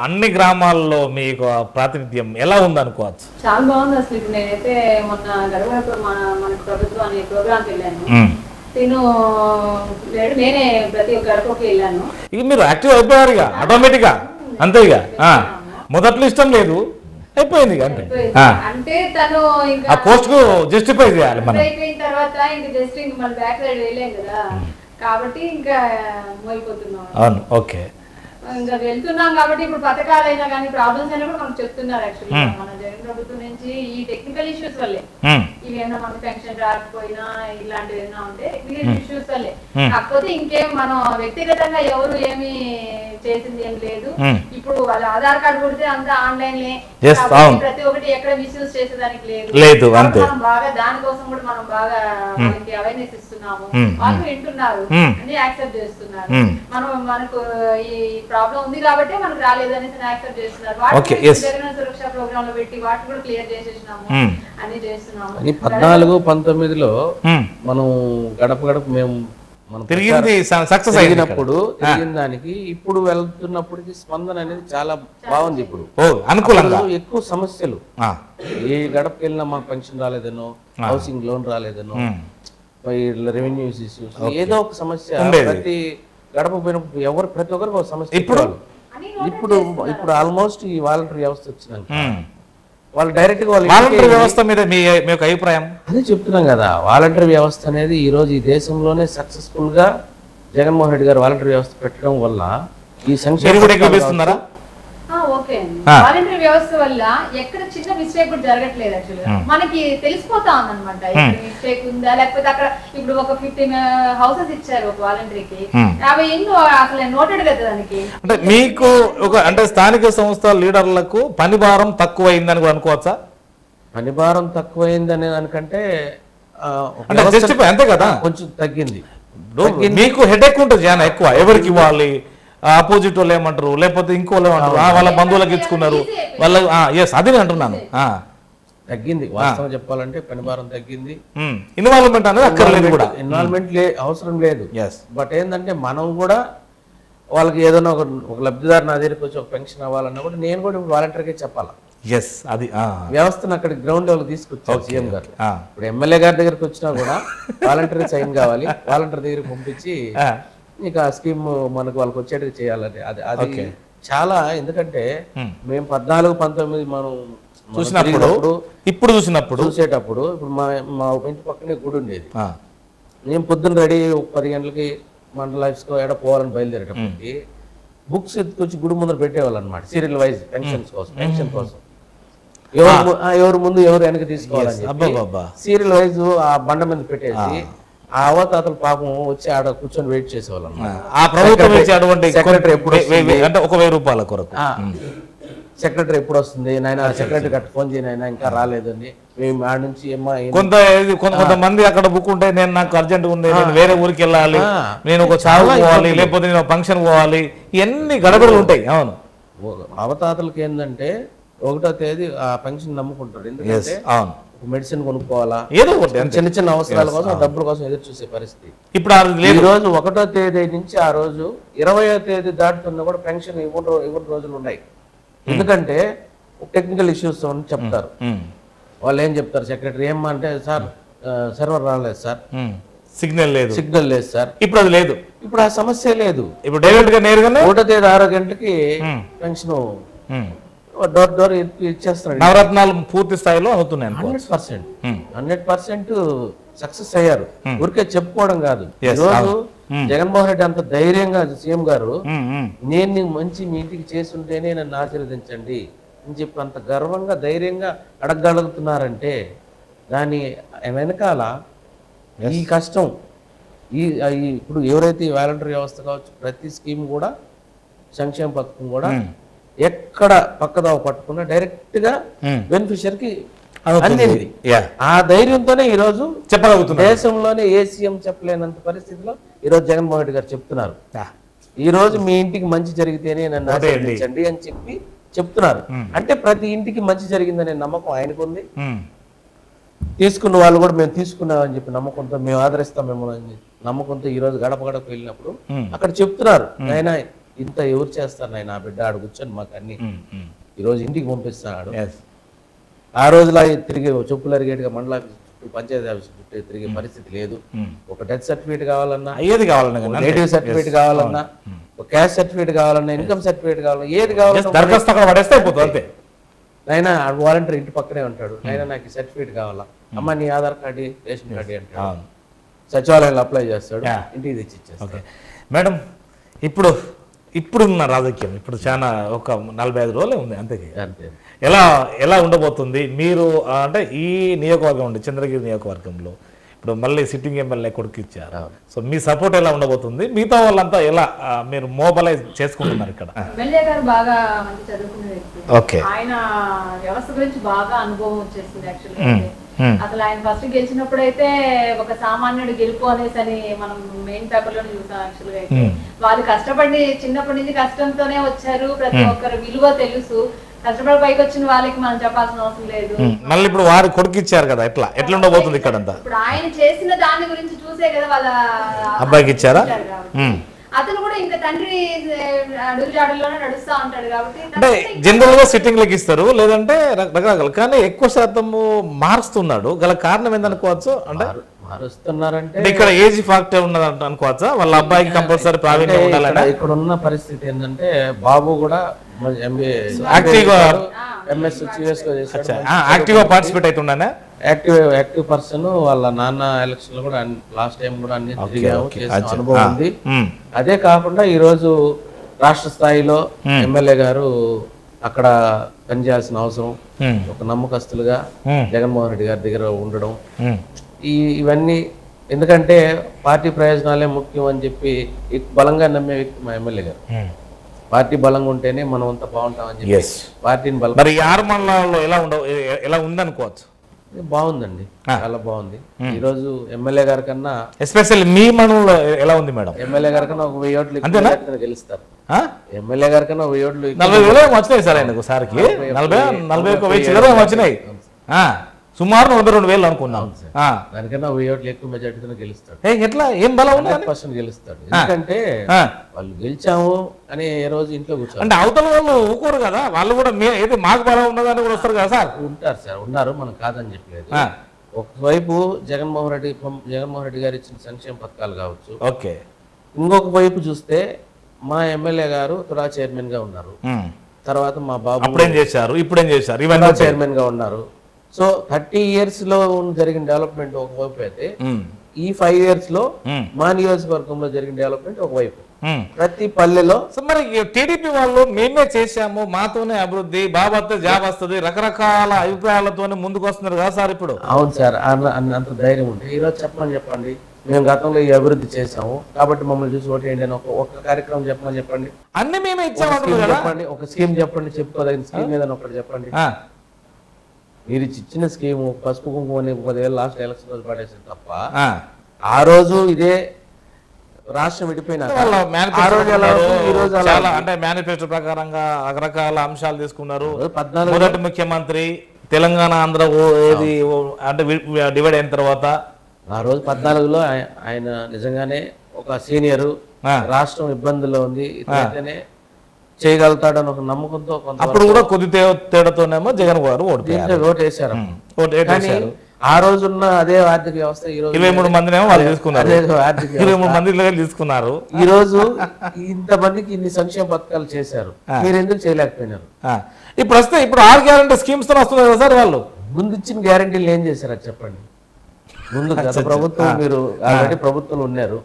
అన్ని గ్రామాల్లో మీకు ప్రాతినిధ్యం ఎలా ఉంది అనుకోవచ్చు? చాలా బాగుంది. అసలు ఇప్పుడు నేనైతే మొన్న గడవైపు మన ప్రభుత్వం అనే ప్రోగ్రామ్కి వెళ్ళాను. నేనే ప్రతి ఒక్క గడపకి వెళ్ళాను. ఇక మీరు యాక్టివ్ అయిపోయారు ఇక ఆటోమేటిక్ గా, అంతే. ఇక మొదట్లో ఇష్టం లేదు, అయిపోయింది. అంటే తను ఆ పోస్ట్ కు జస్టిఫై చేయాలి మనం. అయిపోయిన తర్వాత ఇంకా జస్ట్ ఇంక మన బ్యాక్ సైడ్ వెళ్ళాం కదా, కాబట్టి ఇంకా మోయిపోతున్నాం. అవును, ఓకే. ఇంకా వెళ్తున్నాం కాబట్టి ఇప్పుడు పథకాలైనా కానీ ప్రాబ్లమ్స్ అయినా కూడా మనకు చెప్తున్నారు. యాక్చువల్లీ మన జగన్ ప్రభుత్వం నుంచి ఈ టెక్నికల్ ఇష్యూస్ వల్లే ఇవేనా మన పెన్షన్ రాకపోయినా ఇలాంటివి ఏమైనా ఉంటే టెక్నికల్ ఇష్యూస్ వల్లే. కాకపోతే ఇంకేం మనం వ్యక్తిగతంగా ఎవరు ఏమి చేసింది ఏం లేదు. ఇప్పుడు వాళ్ళ ఆధార్ కార్డు కొడితే అంతా ఆన్లైన్ ప్రతి ఒక్కటి ఎక్కడ మిస్యూజ్ చేసేదానికి లేదు. మనం బాగా దానికోసం కూడా మనం బాగా వాళ్ళకి అవేర్నెస్ ఇస్తున్నాము. వాళ్ళు వింటున్నారు, అన్ని యాక్సెప్ట్ చేస్తున్నారు. మనకు ఈ ప్రాబ్లం ఉంది కాబట్టి మనకు రాలేదు అనేసి యాక్సెప్ట్ చేస్తున్నారు. వాటి జగన్ సురక్ష ప్రోగ్రామ్ లో పెట్టి వాటి కూడా క్లియర్ చేసేసినాము, అన్ని చేస్తున్నాము. 14-19లో మనం గడప గడప మేము తిరిగింది సక్సెస్ అయినప్పుడు తిరిగిన దానికి ఇప్పుడు వెళ్తున్నప్పటికి స్పందన అనేది చాలా బాగుంది. ఇప్పుడు అనుకూలంగా ఎక్కువ సమస్యలు ఏ గడపకి వెళ్ళినా మాకు పెన్షన్ రాలేదనో, హౌసింగ్ లోన్ రాలేదనో, రెవెన్యూ ఇష్యూస్, ఏదో ఒక సమస్య ప్రతి గడప పోయినప్పుడు ప్రతి ఒక్కరికి ఒక సమస్య. ఇప్పుడు ఆల్మోస్ట్ ఈ వాలంటరీ వ్యవస్థ వచ్చినాక వాళ్ళు డైరెక్ట్ గా వాలంటరీ వ్యవస్థ మీద మీ యొక్క అభిప్రాయం? అదే చెప్తున్నాం కదా, వాలంటరీ వ్యవస్థ అనేది ఈ రోజు ఈ దేశంలోనే సక్సెస్ఫుల్ గా జగన్మోహన్ రెడ్డి గారు వాలంటరీ వ్యవస్థ పెట్టడం వల్ల ఈ సంక్షేమ ఓకే అండి. వాలంటరీ వ్యవస్థ వల్ల ఎక్కడ చిన్న మిస్టేక్ కూడా జరగట్లేదు యాక్చువల్గా. మనకి తెలిసిపోతా ఉందన్నమాట ఎక్కడ మిస్టేక్ ఉందా, లేకపోతే అక్కడ ఇప్పుడు ఒక 15 హౌసెస్ ఇచ్చారు ఒక వాలంటరీకి, అవి ఎన్నో అసలు నోటెడ్ కదా దానికి. అంటే మీకు అంటే స్థానిక సంస్థ లీడర్లకు పని భారం తక్కువైందని కూడా అనుకోవచ్చా? పని భారం తక్కువైంది అనే దానికంటే అంతే కదా, కొంచెం తగ్గింది. మీకు హెడేక్ ఉంటుంది చాలా ఎక్కువ, ఎవరికి ఇవ్వాలి, ఆపోజిట్ వాళ్ళు ఏమంటారు, లేకపోతే ఇంకోళ్ళు ఏమంటారు, వాళ్ళ బంధువులకు ఇచ్చుకున్నారు వాళ్ళ. ఎస్, అది నేను అంటున్నాను. తగ్గింది, వాస్తవం చెప్పాలంటే పని భారం తగ్గింది. ఇన్వాల్వ్మెంట్ అనేది అక్కర్లేదు కూడా, ఇన్వాల్వ్మెంట్ అవసరం లేదు. బట్ ఏంటంటే మనం కూడా వాళ్ళకి ఏదైనా ఒక లబ్ధిదారు నా దగ్గరికి వచ్చి ఒక పెన్షన్ అవ్వాలన్నా కూడా నేను కూడా వాలంటీర్గా చెప్పాలా. ఎస్, అది వ్యవస్థను అక్కడ గ్రౌండ్ లెవెల్ తీసుకొచ్చారు సీఎం గారు. ఇప్పుడు ఎమ్మెల్యే గారి దగ్గరికి వచ్చినా కూడా వాలంటీర్ సైన్ కావాలి, వాలంటీర్ దగ్గరికి పంపించి నీకు ఆ స్కీమ్ మనకు వాళ్ళకి వచ్చేటట్టు చేయాలని. అది చాలా, ఎందుకంటే మేము 14-19 మనం చూసేటప్పుడు ఇప్పుడు మా ఇంటి పక్కనే గుడి ఉండేది. నేను పొద్దున్న రెడీ 10 గంటలకి మండల ఆఫీస్కో ఎడ పోవాలని బయలుదేరేటప్పటికి బుక్స్ ఎత్తుకొచ్చి గుడి ముందర పెట్టేవాళ్ళు అనమాట, సీరియల్ వైజ్ పెన్షన్ కోసం. ఎవరు ముందు ఎవరు వెనక తీసుకోవాలని సీరియల్ వైజ్ ఆ బండ మీద పెట్టేసి ఆ అవతాతలు పాపం వచ్చి ఆడ కూర్చొని వెయిట్ చేసేవాళ్ళం. సెక్రటరీ ఎప్పుడు అంటే 1000 రూపాయల కొరకు సెక్రటరీ ఎప్పుడు వస్తుంది నాయన, సెక్రటరీ గట్ట ఫోన్ చేయనైనా ఇంకా రాలేదని మేము ఆడ నుంచి కొంతమంది అక్కడ బుక్ ఉంటే నేను నాకు అర్జెంట్ ఉంది, నేను వేరే ఊరికి వెళ్ళాలి, నేను ఒక చావు పోవాలి, లేకపోతే నేను ఫంక్షన్ పోవాలి, ఇవన్నీ గడబడులు ఉంటాయి. అవును, అవతాతలకి ఏంటంటే 1వ తేదీ ఆ పెన్షన్ నమ్ముకుంటారు. ఎందుకంటే మెడిసిన్ కొనుక్కోవాలా, ఏదో చిన్న అవసరాల కోసం డబ్బుల కోసం ఎదురు చూసే పరిస్థితి. ఇప్పుడు ఈ రోజు 1వ తేదీ నుంచి ఆ రోజు 20వ తేదీ దాటుతున్నా కూడా పెన్షన్ ఇవ్వని రోజులు ఉన్నాయి. ఎందుకంటే టెక్నికల్ ఇష్యూస్ అని చెప్తారు. వాళ్ళు ఏం చెప్తారు సెక్రటరీ ఏమంటే, సార్ సర్వర్ రాలేదు సార్, సిగ్నల్ లేదు సార్. ఇప్పుడు అది లేదు, ఇప్పుడు ఆ సమస్య లేదు. ఇప్పుడు డైరెక్ట్ గా నేరుగానే 1వ తేదీ 6 గంటలకి పెన్షన్ డోర్ డోర్ ఇచ్చేస్తున్నాడు. నవరత్నాలు పూర్తి స్థాయిలో అవుతున్నాయి. 100% సక్సెస్ అయ్యారు. ఊరికే చెప్పుకోవడం కాదు. ఈరోజు జగన్మోహన్ రెడ్డి అంత ధైర్యంగా సీఎం గారు నేను మంచి మీ ఇంటికి చేస్తుంటేనే నన్ను ఆశీర్వదించండి అని చెప్పి అంత గర్వంగా ధైర్యంగా అడగగలుగుతున్నారంటే దాని వెనకాల ఈ కష్టం, ఇప్పుడు ఎవరైతే ఈ వాలంటరీ వ్యవస్థ కావచ్చు, ప్రతి స్కీమ్ కూడా సంక్షేమ పథకం కూడా ఎక్కడ పక్కదావ పట్టుకున్నా డైరెక్ట్ గా బెనిఫిషియరీకి అందింది. ఆ ధైర్యంతోనే ఈ రోజు చెప్పగలుగుతున్నారు. దేశంలోనే ఏ సీఎం చెప్పలేనంత పరిస్థితిలో ఈ రోజు జగన్మోహన్ రెడ్డి గారు చెప్తున్నారు, ఈ రోజు మీ ఇంటికి మంచి జరిగితేనే నన్ను ఆశీర్వదించండి అని చెప్పి చెప్తున్నారు. అంటే ప్రతి ఇంటికి మంచి జరిగిందనే నమ్మకం ఆయనకు ఉంది. తీసుకున్న వాళ్ళు కూడా మేము తీసుకున్నామని చెప్పి నమ్మకంతో, మేము ఆదరిస్తాం మిమ్మల్ని నమ్మకంతో ఈ రోజు గడప గడప వెళ్ళినప్పుడు అక్కడ చెప్తున్నారు, ఆయన ఇంత ఎవరు చేస్తారు నాయన, ఆ బిడ్డ ఆడు కూర్చొని మాకు అన్ని ఈ రోజు ఇంటికి పంపిస్తున్నాడు. ఆ రోజులా తిరిగి చెప్పులు అరిగేట్టుగా మండల ఆఫీస్ చుట్టూ, పంచాయతీ ఆఫీస్ చుట్టూ తిరిగే పరిస్థితి లేదు. ఒక డెత్ సర్టిఫికేట్ కావాలన్నా, ఏది కావాలన్నా, నేటివ్ సర్టిఫికేట్ కావాలన్నా, ఒక క్యాస్ట్ సర్టిఫికేట్ కావాలన్నా, ఇన్కమ్ సర్టిఫికేట్ కావాలన్నా, ఏది కావాలన్నా నాయన వాలంటీర్ ఇంటి పక్కనే ఉంటాడు, నాయన నాకు ఈ సర్టిఫికేట్ కావాలా, అమ్మ నీ ఆధార్ కార్డు రేషన్ కార్డు అంటాడు, సచివాలయంలో అప్లై చేస్తాడు, ఇంటికి తెచ్చి ఇచ్చేస్తాడు. మేడం, ఇప్పుడున్న రాజకీయం ఇప్పుడు చాలా ఒక 45 రోజులే ఉంది అంతే. ఎలా ఉండబోతుంది మీరు అంటే ఈ నియోజకవర్గం ఉండి చంద్రగిరి నియోజకవర్గంలో ఇప్పుడు మళ్ళీ సిట్టింగ్ ఎమ్మెల్యే కొడుకు ఇచ్చారు, సో మీ సపోర్ట్ ఎలా ఉండబోతుంది, మిగతా వాళ్ళంతా ఎలా మీరు మొబైలైజ్ చేసుకుంటున్నారు ఇక్కడ? ఎమ్మెల్యే గారు బాగా మంచి చదువుకున్న వ్యక్తి, ఆయన వ్యవస్థ గురించి బాగా అనుభవం వచ్చేసింది. యాక్చువల్లీ అసలు ఆయన ఫస్ట్ గెలిచినప్పుడు అయితే ఒక సామాన్యుడు గెలుపు అనేసి మనం మెయిన్ పేపర్ లోనే చూసాం. యాక్చువల్ గా అయితే వాళ్ళు కష్టపడి చిన్నప్పటి నుంచి కష్టంతోనే వచ్చారు, ప్రతి ఒక్కరు విలువ తెలుసు, కష్టపడి పైకి వచ్చిన వాళ్ళకి మనం చెప్పాల్సిన అవసరం లేదు. మళ్ళీ ఇప్పుడు వారు కొడుకు ఇచ్చారు కదా, ఎట్లా ఉండబోతుంది ఇక్కడ అంతా? ఇప్పుడు ఆయన చేసిన దాని గురించి చూసే కదా వాళ్ళ అబ్బాయికి ఇచ్చారా. అతను కూడా ఇంకా తండ్రి అడుగుజాడల్లోనే నడుస్తా ఉంటాడు కాబట్టి అంటే జనరల్ గా సిట్టింగ్ లకి ఇస్తారు, లేదంటే రకరకాలు, కానీ ఎక్కువ శాతము మారుస్తున్నాడు. గల కారణం ఏందనుకోవచ్చు? అంటే మారుస్తున్నారంటే ఇక్కడ ఏజ్ ఫ్యాక్టర్ ఉన్నది అనుకోవచ్చా? వాళ్ళ అబ్బాయికి కంపల్సరీ ప్రావీణ్యం ఉండాలంటే ఇక్కడ ఉన్న పరిస్థితి ఏంటంటే బాబు కూడా యాక్టివ్ పార్టిసిపేట్ అవుతుండనే యాక్టివ్ పర్సన్. వాళ్ళ నాన్న ఎలక్షన్ లో కూడా లాస్ట్ టైం కూడా అన్ని అనుభవం ఉంది. అదే కాకుండా ఈ రోజు రాష్ట్ర స్థాయిలో ఎమ్మెల్యే గారు అక్కడ పనిచేయాల్సిన అవసరం, ఒక నమ్మకస్తులుగా జగన్మోహన్ రెడ్డి గారి దగ్గర ఉండడం, ఇవన్నీ ఎందుకంటే పార్టీ ప్రయోజనాలే ముఖ్యం అని చెప్పి బలంగా నమ్మే వ్యక్తి మా ఎమ్మెల్యే గారు. పార్టీ బలంగా ఉంటేనే మనం అంతా బాగుంటామని చెప్పి పార్టీని బలం. మరి 6 మండలాల్లో ఎలా ఉందనుకోవచ్చు? బాగుందండి, చాలా బాగుంది. ఈ రోజు ఎమ్మెల్యే గారి కన్నా, ఎస్పెషల్లీ మీ మండలంలో ఎలా ఉంది మేడం? ఎమ్మెల్యే గారి కన్నా 1000 ఓట్లు గెలుస్తారు. ఎమ్మెల్యే గారి కన్నా 1000 ఓట్లు 40,000 వచ్చినాయి సార్ ఆయనకు, సార్కి 41,000 చిల్లర వచ్చినాయి. సుమారు 42,000 అనుకున్నాం. దానికన్నా 1000 ఓట్లు ఎక్కువ మెజార్టీతో గెలుస్తాడు. ఎట్లా, ఏం బలం ఉంది? 100% గెలుస్తాడు. ఎందుకంటే వాళ్ళు గెలిచాము అని ఏ రోజు ఇంట్లో కూర్చోరు. అంటే అవతల వాళ్ళు ఊరుకోరు కదా, వాళ్ళు కూడా ఏది మాకు బలం ఉన్నదని కూడా వస్తారు కదా సార్. ఉంటారు సార్, ఉన్నారు, మనం కాదని చెప్పలేదు. ఒకవైపు జగన్మోహన్ రెడ్డి గారు ఇచ్చిన సంక్షేమ పథకాలు కావచ్చు. ఓకే. ఇంకొక వైపు చూస్తే మా ఎమ్మెల్యే గారు తుడా చైర్మన్ గా ఉన్నారు. తర్వాత మా బాబు అప్పుడేం చేశారు, ఇప్పుడేం చేశారు, ఇవన్నీ చైర్మన్ గా ఉన్నారు. సో 30 years లో జరిగిన డెవలప్మెంట్ ఒకవైపు అయితే, ఈ 5 years లో మా నియోజకవర్గంలో జరిగిన డెవలప్మెంట్ ఒకవైపు. ప్రతి పల్లెలో మరి టీడీపీ వాళ్ళు మేమే చేశాము, మాతోనే అభివృద్ధి, బాబాతో జాబ్ వస్తుంది, రకరకాల అభిప్రాయాలతోనే ముందుకు వస్తున్నారు కదా సార్ ఇప్పుడు. అవును సార్, అంత ధైర్యం ఉంటే ఈరోజు చెప్పండి, మేము గతంలో ఈ అభివృద్ధి చేసాము కాబట్టి మమ్మల్ని చూసి ఓటు ఏంటి అని ఒక కార్యక్రమం చెప్పండి. అన్ని మేమే ఇచ్చాము చెప్పండి, ఒక స్కీమ్ చెప్పండి, చెప్పుకోదగిన స్కీమ్ ఏదైనా ఒకటి చెప్పండి. మీరు ఇచ్చిన స్కీము పసుపు కుంకుమ 10,000 లాస్ట్ ఎలక్షన్ రోజు పడేసింది తప్ప, ఆ రోజు ఇదే రాష్ట్రం విడిపోయినా అంటే మేనిఫెస్టో ప్రకారంగా రకరకాల అంశాలు తీసుకున్నారు. మొదటి ముఖ్యమంత్రి తెలంగాణ ఆంధ్ర ఏది అంటే డివైడ్ అయిన తర్వాత ఆ రోజు 14లో ఆయన నిజంగానే ఒక సీనియరు, రాష్ట్రం ఇబ్బందుల్లో ఉంది, ఇతనే చేయగలుగుతాడని ఒక నమ్మకంతో అప్పుడు కూడా కొద్ది తేడాతోనేమో జగన్ గారు ఓటేశారు. ఆ రోజున్న అదే ఆర్థిక వ్యవస్థ ఈ రోజు 23 మందినేమో వాళ్ళు తీసుకున్నారు, 23 మంది తీసుకున్నారు. ఈ రోజు ఇంతమందికి ఇన్ని సంక్షేమ పథకాలు చేశారు, మీరు ఎందుకు చేయలేకపోయినారు? ఇప్పుడు వస్తే ఇప్పుడు 6 గ్యారంటీ స్కీమ్స్ తో వస్తున్నారు కదా సార్. వాళ్ళు ముందు ఇచ్చిన గ్యారంటీలు ఏం చేశారు అది చెప్పండి. ముందు గత ప్రభుత్వం, మీరు ఆల్రెడీ ప్రభుత్వంలో ఉన్నారు,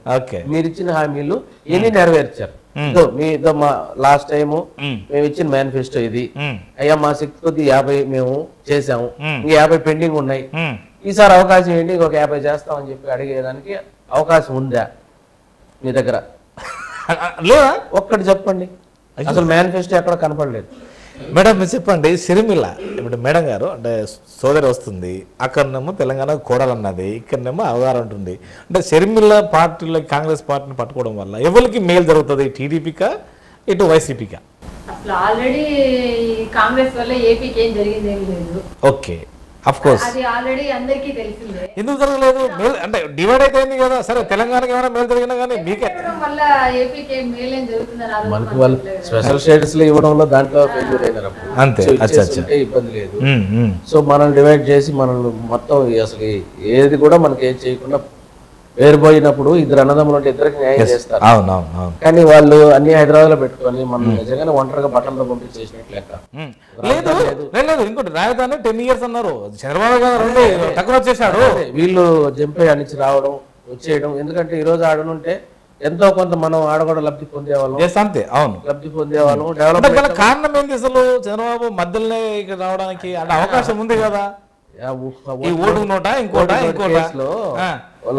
మీరు ఇచ్చిన హామీలు ఎన్ని నెరవేర్చారు? మా లాస్ట్ టైము మేము ఇచ్చిన మేనిఫెస్టో ఇది, అయ్యా మా శక్తి కొద్ది 50 మేము చేసాము, ఇంకా 50 పెండింగ్ ఉన్నాయి, ఈసారి అవకాశం ఏంటి, ఇంకొక 50 చేస్తామని చెప్పి అడిగేదానికి అవకాశం ఉందా మీ దగ్గర? లేదా ఒక్కటి చెప్పండి. అసలు మేనిఫెస్టో ఎక్కడ కనపడలేదు. మేడం మీరు చెప్పండి, సిరిమిల్ల ఇప్పుడు మేడం గారు అంటే సోదరి వస్తుంది, అక్కడనేమో తెలంగాణ కోడలన్నది, ఇక్కడనేమో అవగాహన ఉంటుంది. అంటే సిరిమిల్ల పార్టీలో కాంగ్రెస్ పార్టీని పట్టుకోవడం వల్ల ఎవరికి మేలు జరుగుతుంది, టీడీపీకా ఇటు వైసీపీకా? అసలు ఆల్రెడీ కాంగ్రెస్ వల్ల ఏపీకి ఏం జరిగింది ఏం లేదు. ఓకే, ఆఫ్ కోర్స్ అది ఆల్రెడీ అందరికీ తెలిసిందే. ఎందుకు జరగలేదు? మేలు అంటే డివైడ్ అయితే కదా సరే, తెలంగాణకి ఏమైనా మేలు జరిగినా కానీ మీకే వల్ల ఏపీకి మేలు ఏం జరుగుతుందని మనకు వాళ్ళు స్పెషల్ స్టేటస్ లో ఇవ్వడంలో దాంట్లో అంతే, ఇబ్బంది లేదు. సో మనల్ని డివైడ్ చేసి మనల్ని మొత్తం అసలు ఏది కూడా మనకి ఏం చేయకుండా వేరుపోయినప్పుడు ఇద్దరు అన్నదమ్ములు అంటే ఇద్దరికి న్యాయం చేస్తారు. కానీ వాళ్ళు అన్ని హైదరాబాద్ లో పెట్టుకొని మనం నిజంగానే ఒంటరిగా బట్టలతో పంపించేసినట్లు లెక్క. లేదు ఇంకోటి రాజధాని 10 years అన్నారు, చంద్రబాబు గారు తక్కువ వచ్చేసాడు. వీళ్ళు జంపే అనిచి రావడం వచ్చేయడం, ఎందుకంటే ఈ రోజు ఆడనుంటే ఎంతో కొంత మనం ఆడ కూడా లబ్ధి పొందేవాళ్ళం. అంతే, అవును, లబ్ధి పొందేవాళ్ళం. డెవలప్ కారణం ఏంటి అసలు? చంద్రబాబు మధ్యలోనే ఇక్కడ రావడానికి అంటే అవకాశం ఉంది కదా,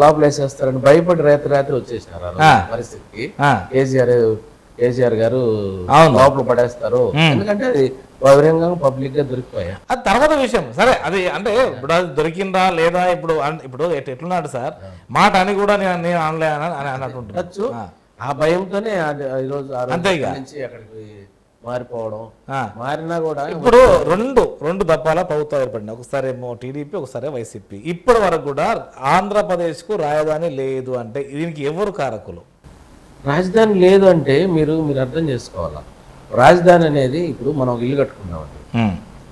లోపల వేసేస్తారని భయపడి రాత్రి వచ్చేసినారు పరిస్థితికి. కేసీఆర్ గారు లోపల పడేస్తారు, ఎందుకంటే అది బహిరంగంగా పబ్లిక్ గా దొరికిపోయా. అది తర్వాత విషయం సరే. అది అంటే ఇప్పుడు అది దొరికిందా లేదా, ఇప్పుడు ఎట్లున్నాడు సార్ మాట అని కూడా నేను ఆన్లైన్ అని అన్నట్టు ఆ భయంతోనే ఈరోజు అంతే నుంచి అక్కడికి మారిపోవడం. మారినా కూడా ఇప్పుడు రెండు దప్పాల ప్రభుత్వం ఏర్పడింది, ఒకసారి ఏమో టీడీపీ, ఒకసారి వైసీపీ. ఇప్పటి వరకు కూడా ఆంధ్రప్రదేశ్ కు రాజధాని లేదు అంటే దీనికి ఎవరు కారకులు? రాజధాని లేదు అంటే మీరు అర్థం చేసుకోవాలా. రాజధాని అనేది ఇప్పుడు మనం ఇల్లు కట్టుకుంటామండి,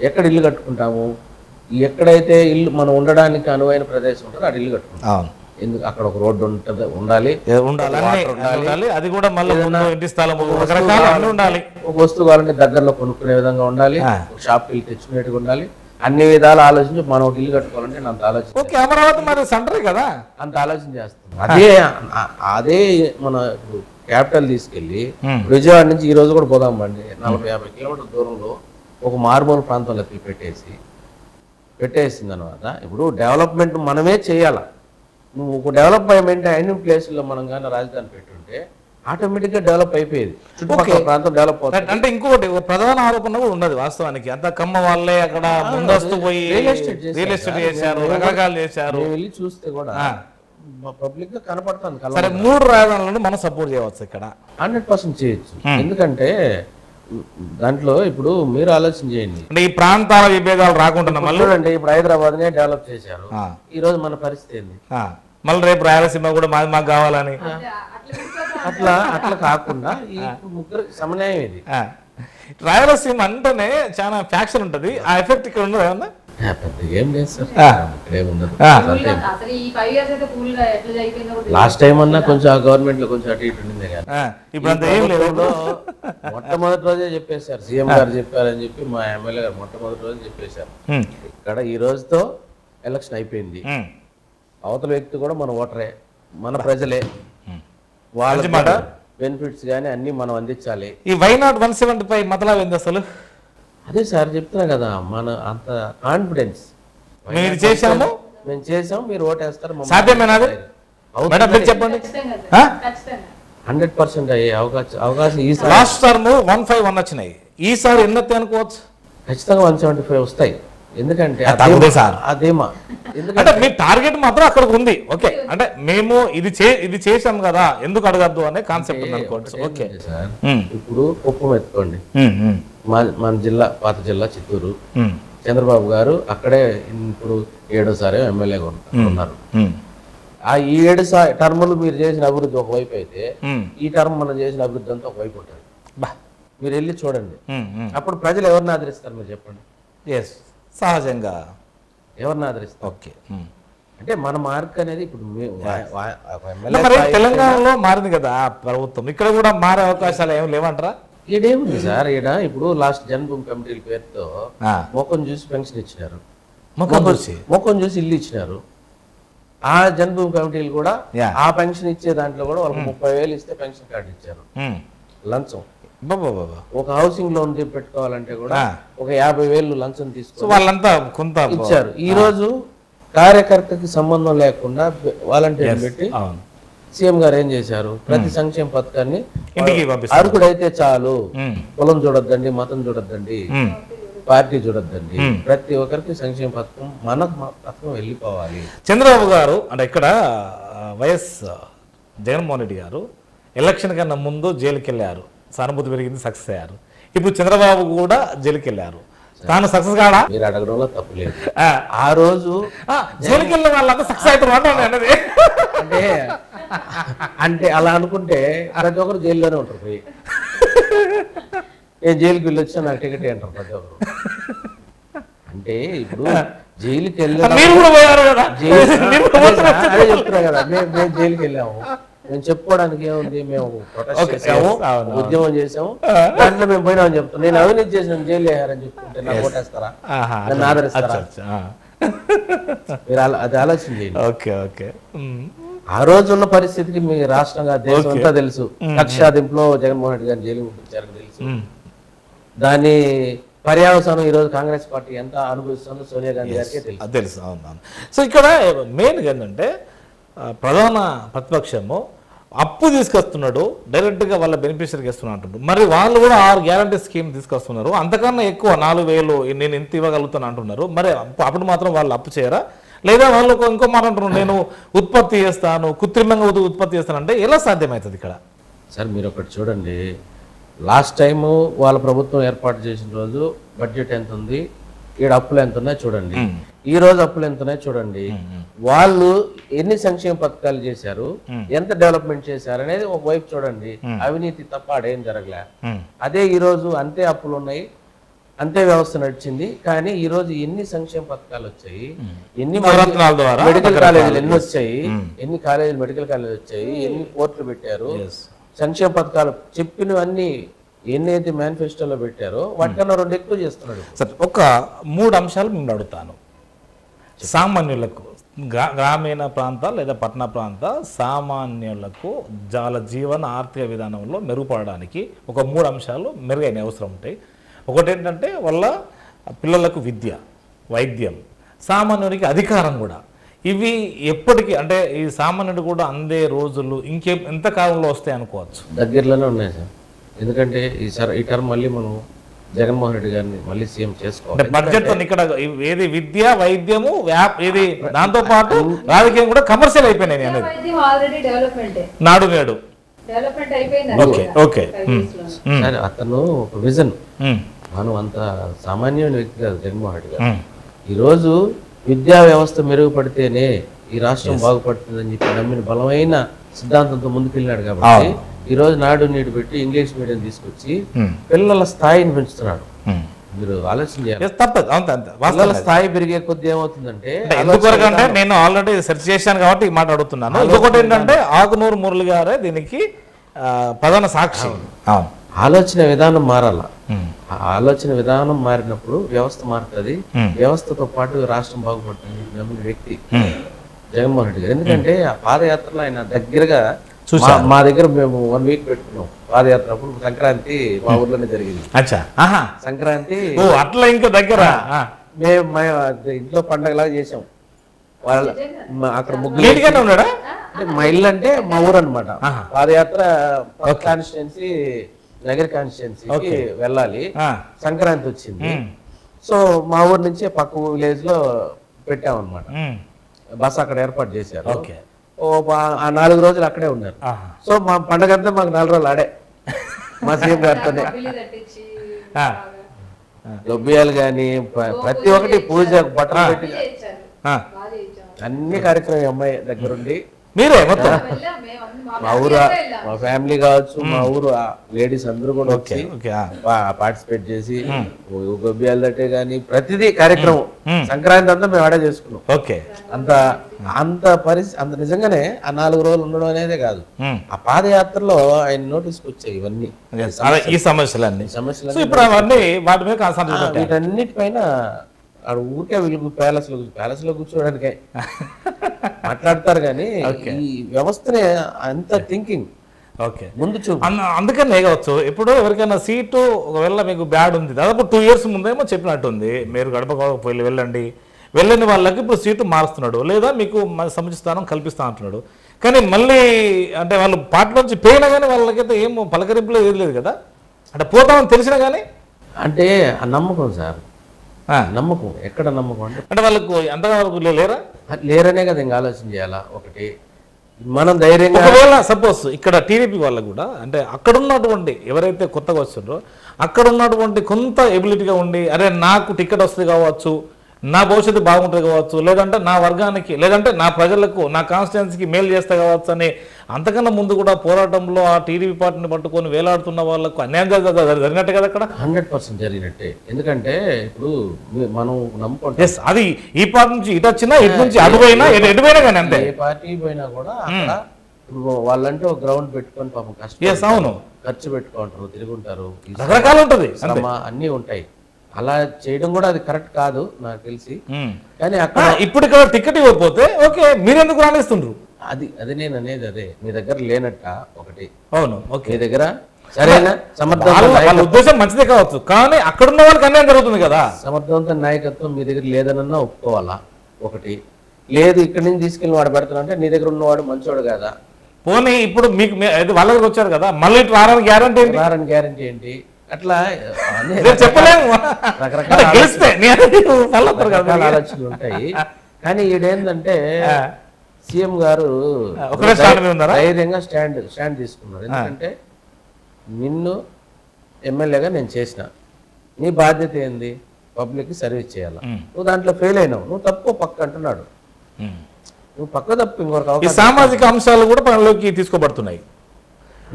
ఎక్కడ ఇల్లు కట్టుకుంటాము? ఎక్కడైతే ఇల్లు మనం ఉండడానికి అనువైన ప్రదేశం ఉంటుందో అక్కడ ఇల్లు కట్టుకుంటాం. ఎందుకు? అక్కడ ఒక రోడ్డు ఉండాలి, అది కూడా మళ్ళీ ఇంటి స్థలం ఉండాలి, ఒక వస్తువు కావాలంటే దగ్గరలో కొనుక్కునే విధంగా ఉండాలి, ఒక షాప్కి వెళ్ళి తెచ్చుకునేట్టుగా ఉండాలి. అన్ని విధాలు ఆలోచించి మనం ఒక ఇల్లు కట్టుకోవాలంటే అంత ఆలోచన. అమరావతి మరి సెంటర్ కదా, అంత ఆలోచన చేస్తాం. అదే మన క్యాపిటల్ తీసుకెళ్లి విజయవాడ నుంచి ఈ రోజు కూడా పోదాం అండి, 40-50 కిలోమీటర్ల దూరంలో ఒక మారుమూల ప్రాంతంలో పెట్టేసింది అనమాట. ఇప్పుడు డెవలప్మెంట్ మనమే చేయాల. నువ్వు ఒక డెవలప్మెంట్ అయిన ప్లేస్లో మనం కానీ రాజధాని పెట్టుంటే ఆటోమేటిక్గా డెవలప్ అయిపోయేది, చుట్టుపక్కల ప్రాంతం డెవలప్ అవుతుంది. అంటే ఇంకొకటి ప్రధాన ఆరోపణ కూడా ఉన్నది వాస్తవానికి, అంత కమ్మ వాళ్ళే అక్కడ ముందస్తు పోయి రియల్ ఎస్టేట్ చేశారు, రకరకాలు చేశారు. వెళ్ళి చూస్తే కూడా పబ్లిక్ గా కనపడతాను. సరే, 3 రాజధానులను మనం సపోర్ట్ చేయవచ్చు ఇక్కడ 100% చేయొచ్చు. ఎందుకంటే దాంట్లో ఇప్పుడు మీరు ఆలోచన చేయండి, అంటే ఈ ప్రాంతాల విభేదాలు రాకుండా మళ్ళీ చూడండి. ఇప్పుడు హైదరాబాద్ నే డెవలప్ చేశారు, ఈ రోజు మన పరిస్థితి ఏంది? మళ్ళీ రేపు రాయలసీమ కూడా మాకు కావాలని అట్లా కాకుండా ఈ ముగ్గురు సమన్వయం ఇది. రాయలసీమ అంటేనే చాలా ఫ్యాక్షన్ ఉంటది, ఆ ఎఫెక్ట్ ఇక్కడ ఉండదు ఏమన్నా? పెద్దగా ఏం లేదు సార్, ఇక్కడే ఉండదు. లాస్ట్ టైం అన్నా కొంచెం ఆ గవర్నమెంట్ లో కొంచెం అటు ఇటు ఉండింది కానీ ఇప్పుడు అంత ఏం లేదు. మొట్టమొదటి రోజే చెప్పేశారు, సీఎం గారు చెప్పారని చెప్పి మా ఎమ్మెల్యే గారు మొట్టమొదటి రోజు చెప్పేశారు, ఇక్కడ ఈ రోజుతో ఎలక్షన్ అయిపోయింది. అవతల వ్యక్తి కూడా మన ఓటరే, మన ప్రజలే, వాళ్ళ మాట బెనిఫిట్స్ కానీ అన్ని మనం అందించాలి. ఈ వైనాట్ 175 మతలా ఏంది అసలు? అదే సార్ చెప్తున్నా కదా, మన అంత కాన్ఫిడెన్స్ మీరు చేశాము, మేము చేసాం, మీరు ఓటేస్తారు. సాధ్యమేనా? చెప్పండి. 100% అయ్యే అవకాశం ఈసారి. లాస్ట్ టర్మ్ 151 వచ్చినాయి, ఈసారి ఎన్ని వస్తాయి అనుకోవచ్చు? ఖచ్చితంగా 175 వస్తాయి. ఎందుకంటే అదేమా, అంటే మీ టార్గెట్ మాత్రం అక్కడ ఉంది. ఓకే, అంటే మేము ఇది చేసాం కదా, ఎందుకు అడగద్దు అనే కాన్సెప్ట్ అనుకోవచ్చు. ఓకే సార్, ఇప్పుడు కుప్పం ఎత్తుకోండి, మన జిల్లా పాత జిల్లా చిత్తూరు. చంద్రబాబు గారు అక్కడే ఇప్పుడు 7వ సారి ఎమ్మెల్యేగా ఉన్నారు. ఆ 7 టర్ములు మీరు చేసిన అభివృద్ధి ఒకవైపు అయితే, ఈ టర్మ్ మనం చేసిన అభివృద్ధి అంతా ఒకవైపు ఉంటుంది. మీరు వెళ్ళి చూడండి, అప్పుడు ప్రజలు ఎవరిని ఆదరిస్తారు మీరు చెప్పండి? సహజంగా ఎవరిని ఆదరిస్తారు? ఓకే, అంటే మన మార్క్ అనేది ఇప్పుడు తెలంగాణలో మారింది కదా ప్రభుత్వం, ఇక్కడ కూడా మారే అవకాశాలు ఏమి లేవంటారా? ఈడేముంది సార్, ఈడ ఇప్పుడు లాస్ట్ జన్మభూమి కమిటీల పేరుతో మొక్కం చూసి పెన్షన్ ఇచ్చినారు, మొక్కం చూసి ఇల్లు ఇచ్చినారు. ఆ జన్మభూమి కమిటీలు కూడా ఆ పెన్షన్ ఇచ్చే దాంట్లో కూడా వాళ్ళకి 30,000 ఇస్తే పెన్షన్ కార్డు ఇచ్చారు. లంచం ఒక హౌసింగ్ లోన్ పెట్టుకోవాలంటే కూడా ఒక 50,000 లంచం తీసుకుని వాళ్ళంతా కొంత ఇచ్చారు. ఈ రోజు కార్యకర్తకి సంబంధం లేకుండా వాలంటీర్ పెట్టి సీఎం గారు ఏం చేశారు, ప్రతి సంక్షేమ పథకాన్ని అర్హుడైతే చాలు, కులం చూడొద్దండి, మతం చూడొద్దండి, పార్టీ చూడొద్దండి, ప్రతి ఒక్కరికి సంక్షేమ పథకం మన పథకం వెళ్ళిపోవాలి. చంద్రబాబు గారు అంటే ఇక్కడ వైఎస్ జగన్మోహన్ రెడ్డి గారు ఎలక్షన్ కన్నా ముందు జైలుకి వెళ్ళారు, సానుభూతి పెరిగింది, సక్సెస్ అయ్యారు. ఇప్పుడు చంద్రబాబు కూడా జైలుకి వెళ్ళారు, తాను సక్సెస్ కాడా? మీరు అడగడంలో తప్పు లేదు. ఆ రోజు జైలుకి వెళ్ళిన వాళ్ళంతా సక్సెస్ అవుతారు అంటే అలా అనుకుంటే ప్రతి ఒక్కరు జైల్లోనే ఉంటారు. పోయి నేను జైలుకి వెళ్ళి వచ్చా, నాకు టికెట్ అంటారు ప్రతి ఒక్కరు. అంటే ఇప్పుడు జైలుకి వెళ్ళాను చెప్తున్నా కదా, మేము జైలుకి వెళ్ళాము, మేము చెప్పుకోవడానికి ఏముంది, మేము ప్రొటెస్ట్ చేసాము, ఉద్యమం చేసాము, దాంట్లో మేము పోయినామని చెప్తాం. నేను అవినీతి చేసిన జైలు వేయారని చెప్తుంటే నాకు ఓటేస్తారా, నన్ను ఆదరిస్తారా? మీరు అది ఆలోచన చేయండి. ఆ రోజు ఉన్న పరిస్థితికి మీ రాష్ట్రంగా దేశం అంతా తెలుసు. కక్షాదింపులో జగన్మోహన్ రెడ్డి గారు జైలు పంపించారని తెలుసు. దాని పర్యావసానం ఈ రోజు కాంగ్రెస్ పార్టీ ఎంత అనుభవిస్తుందో సోనియా గాంధీ గారికి తెలుసు. సో ఇక్కడ మెయిన్ ఏంటంటే ప్రధాన ప్రతిపక్షము అప్పు తీసుకొస్తున్నాడు, డైరెక్ట్గా వాళ్ళ బెనిఫిషరీకి ఇస్తున్నట్టు. మరి వాళ్ళు కూడా 6 గ్యారంటీ స్కీమ్ తీసుకొస్తున్నారు, అంతకన్నా ఎక్కువ 4,000 నేను ఎంత ఇవ్వగలుగుతాను అంటున్నారు. మరి అప్పుడు మాత్రం వాళ్ళు అప్పు చేయరా? లేదా వాళ్ళు ఇంకో మాట అంటున్నారు, నేను ఉత్పత్తి చేస్తాను, కృత్రిమంగా ఉత్పత్తి చేస్తాను అంటే ఎలా సాధ్యమవుతుంది ఇక్కడ? సార్ మీరు ఒకటి చూడండి, లాస్ట్ టైము వాళ్ళ ప్రభుత్వం ఏర్పాటు చేసిన రోజు బడ్జెట్ ఎంత ఉంది, ఈడ అప్పులు ఎంత ఉన్నాయో చూడండి, ఈ రోజు అప్పులు ఎంత ఉన్నాయో చూడండి. వాళ్ళు ఎన్ని సంక్షేమ పథకాలు చేశారు, ఎంత డెవలప్మెంట్ చేశారు అనేది ఒక వైపు చూడండి. అవినీతి తప్ప ఆడేం జరగలే. అదే ఈ రోజు అంతే అప్పులు ఉన్నాయి, అంతే వ్యవస్థ నడిచింది. కానీ ఈ రోజు ఎన్ని సంక్షేమ పథకాలు వచ్చాయి, ఎన్ని మెడికల్ కాలేజీలు ఎన్ని వచ్చాయి, ఎన్ని కాలేజీలు మెడికల్ కాలేజీలు వచ్చాయి, ఎన్ని పోర్టులు పెట్టారు, సంక్షేమ పథకాలు చెప్పినవన్నీ ఎన్నైతే మేనిఫెస్టోలో పెట్టారో వాటికన్నా 2 ఎక్కువ చేస్తున్నాడు. సరే, ఒక 3 అంశాలు నేను అడుగుతాను. సామాన్యులకు, గ్రామీణ ప్రాంత లేదా పట్టణ ప్రాంత సామాన్యులకు వాళ్ళ జీవన ఆర్థిక విధానంలో మెరుగుపడడానికి ఒక 3 అంశాలు మెరుగైన అవసరం ఉంటాయి. ఒకటి ఏంటంటే వాళ్ళ పిల్లలకు విద్య, వైద్యం, సామాన్యునికి అధికారం కూడా. ఇవి ఎప్పటికీ అంటే ఈ సామాన్యుడు కూడా అందే రోజులు ఎంత కాలంలో వస్తాయి అనుకోవచ్చు? దగ్గరలోనే ఉన్నాయి సార్. ఎందుకంటే ఈ టర్మ్ మళ్ళీ మనం జగన్మోహన్ రెడ్డి గారిని మళ్ళీ సీఎం చేసుకోవాలి. బడ్జెట్ ఇక్కడ ఏది విద్య, వైద్యము, ఏది దాంతో పాటు రాజకీయం కూడా కమర్షియల్ అయిపోయినాయి అనేది. నాడు నేడు సరే, అతను ఒక విజన్. మనం అంత సామాన్యమైన వ్యక్తి కాదు జగన్మోహన్ రెడ్డి గారు. ఈరోజు విద్యా వ్యవస్థ మెరుగుపడితేనే ఈ రాష్ట్రం బాగుపడుతుందని చెప్పి నమ్మిన బలమైన సిద్ధాంతంతో ముందుకెళ్ళినాడు కాబట్టి ఈ రోజు నాడు నేడు పెట్టి ఇంగ్లీష్ మీడియం తీసుకొచ్చి పిల్లల స్థాయిని పెంచుతున్నాడు. మీరు ఆలోచన చేయాలి. పిల్లల స్థాయి పెరిగే కొద్ది ఏమవుతుందంటే, ఎందుకంటే నేను ఆల్రెడీ సెర్చ్ చేశాను కాబట్టి ఈ మాట అడుగుతున్నాను. ఇంకొకటి ఏంటంటే ఆకునూరు మురళి గారే దీనికి ప్రధాన సాక్షి. ఆలోచన విధానం మారాల. ఆలోచన విధానం మారినప్పుడు వ్యవస్థ మారుతుంది. వ్యవస్థతో పాటు రాష్ట్రం బాగుపడుతుంది నమ్మిన వ్యక్తి జగన్మోహన్ రెడ్డి గారు. ఎందుకంటే ఆ పాదయాత్రలో ఆయన దగ్గరగా మా దగ్గర మేము 1 వీక్ పెట్టుకున్నాం పాదయాత్ర. అప్పుడు సంక్రాంతి మా ఊర్లోనే జరిగింది. సంక్రాంతి అట్లా ఇంకా దగ్గర మేము ఇంట్లో పండగలాగా చేసాం. వాళ్ళ అక్కడ ముగ్గులు ఉన్నాడా? మా ఇల్లు అంటే మా ఊరు అనమాట. పాదయాత్ర కాన్స్టిట్యున్సీ నగర్ కాన్స్టిట్యున్సీకి వెళ్ళాలి. సంక్రాంతి వచ్చింది. సో మా ఊరు నుంచి పక్క విలేజ్ లో పెట్టామన్నమాట. బస్ అక్కడ ఏర్పాటు చేశారు. ఆ 4 రోజులు అక్కడే ఉన్నారు. సో మా పండగ అంతా మాకు 4 రోజులు ఆడే మా సీఎం గారితోనే. లొబ్బియాలు కానీ ప్రతి ఒక్కటి పూజ బట్టలు పెట్టి అన్ని కార్యక్రమం అమ్మాయి దగ్గరుండి మీరే మొత్తం మా ఊరు మా ఫ్యామిలీ కావచ్చు, మా ఊరు లేడీస్ అందరూ కూడా వచ్చి పార్టిసిపేట్ చేసి గొబ్బియాలు తట్టే కానీ ప్రతిదీ కార్యక్రమం సంక్రాంతి అంతా మేము ఆడే చేసుకున్నాం. అంత పరిస్థితి అంత నిజంగానే ఆ 4 రోజులు ఉండడం అనేదే కాదు. ఆ పాదయాత్రలో ఆయన నోటీస్కి వచ్చాయి ఇవన్నీ ఈ సమస్యలన్నీ. వీటన్నిటిపైన ఊరికే వీళ్ళు ప్యాలెస్ లో కూర్చోడానికి మాట్లాడతారు కానీ ఈ వ్యవస్థనే అంత థింకింగ్ ముందు అందుకనే కావచ్చు. ఇప్పుడు ఎవరికైనా సీటు ఒకవేళ మీకు బ్యాడ్ ఉంది, దాదాపు 2 years ముందేమో చెప్పినట్టుంది, మీరు గడప వెళ్ళండి, వెళ్ళని వాళ్ళకి ఇప్పుడు సీటు మారుస్తున్నాడు లేదా మీకు సముచిత స్థానం కల్పిస్తా అంటున్నాడు. కానీ మళ్ళీ అంటే వాళ్ళు పార్టీలోంచి పోయినా కానీ వాళ్ళకైతే ఏమో పలకరింపులో ఏది లేదు కదా, అంటే పోతామని తెలిసినా కానీ అంటే ఆ నమ్మకం సార్. నమ్మకం ఎక్కడ నమ్మకం అంటే వాళ్ళకు ఎంతవరకు లేరనే కదా ఇంకా ఆలోచన చేయాలా. ఒకటి మనం ధైర్యంగా ఒకవేళ సపోజ్ ఇక్కడ టీడీపీ వాళ్ళకు కూడా అంటే అక్కడ ఉన్నటువంటి ఎవరైతే కొత్తగా వస్తుండ్రో అక్కడ ఉన్నటువంటి కొంత ఎబిలిటీగా ఉండి అరే నాకు టికెట్ వస్తుంది కావచ్చు, నా భవిష్యత్తు బాగుంటుంది కావచ్చు, లేదంటే నా వర్గానికి లేదంటే నా ప్రజలకు నా కాన్స్టిట్యున్సీకి మేలు చేస్తా కావచ్చు అని అంతకన్నా ముందు కూడా పోరాటంలో ఆ టీడీపీ పార్టీని పట్టుకొని వేలాడుతున్న వాళ్ళకు అన్యాయం జరిగినట్టే కదా అక్కడ. 100% జరిగినట్టే. ఎందుకంటే ఇప్పుడు మనం నమ్ముకుంటాం అది ఈ పార్టీ నుంచి ఇటు వచ్చినా ఇటు నుంచి అటుపోయినా ఎటుపోయినా కానీ అంతే. ఏ పార్టీ పోయినా కూడా అక్కడ వాళ్ళంటే ఒక గ్రౌండ్ పెట్టుకొని పాపం కష్టం అవును ఖర్చు పెట్టుకుంటారు, తిరుగుంటారు, రకరకాలు ఉంటుంది, అన్నీ ఉంటాయి. అలా చేయడం కూడా అది కరెక్ట్ కాదు నాకు తెలిసి. కానీ అక్కడ ఇప్పుడు ఇక్కడ టికెట్ ఇవ్వకపోతే ఓకే మీరెందుకు రాణిస్తుండ్రు అది నేను అనేది అదే మీ దగ్గర లేనట్ట ఒకటి. అవును ఓకే మీ దగ్గర సరైన వాళ్ళ ఉద్దేశం మంచిదే కావచ్చు కానీ అక్కడ ఉన్న వాళ్ళకి అన్యాయం జరుగుతుంది కదా. సమర్థవంతమైన నాయకత్వం మీ దగ్గర లేదనన్నా ఒప్పుకోవాలా. ఒకటి లేదు ఇక్కడి నుంచి తీసుకెళ్ళి వాడు పెడతాను అంటే నీ దగ్గర ఉన్నవాడు మంచోడు కదా. పోనీ ఇప్పుడు మీకు వాళ్ళ దగ్గర వచ్చారు కదా మళ్ళీ రారని గ్యారంటీ ఏంటి? అట్లా చెప్పలేము, రకరకాల ఆలోచనలు ఉంటాయి. కానీ ఈడేందంటే సీఎం గారు ధైర్యంగా స్టాండ్ తీసుకున్నారు. ఎందుకంటే నిన్ను ఎమ్మెల్యేగా నేను చేసిన, నీ బాధ్యత ఏంది? పబ్లిక్ కి సర్వీస్ చేయాలి. నువ్వు దాంట్లో ఫెయిల్ అయినావు, నువ్వు తప్పు పక్క అంటున్నాడు. నువ్వు పక్క తప్పు ఇంకొక సామాజిక అంశాలు కూడా పనిలోకి తీసుకోబడుతున్నాయి.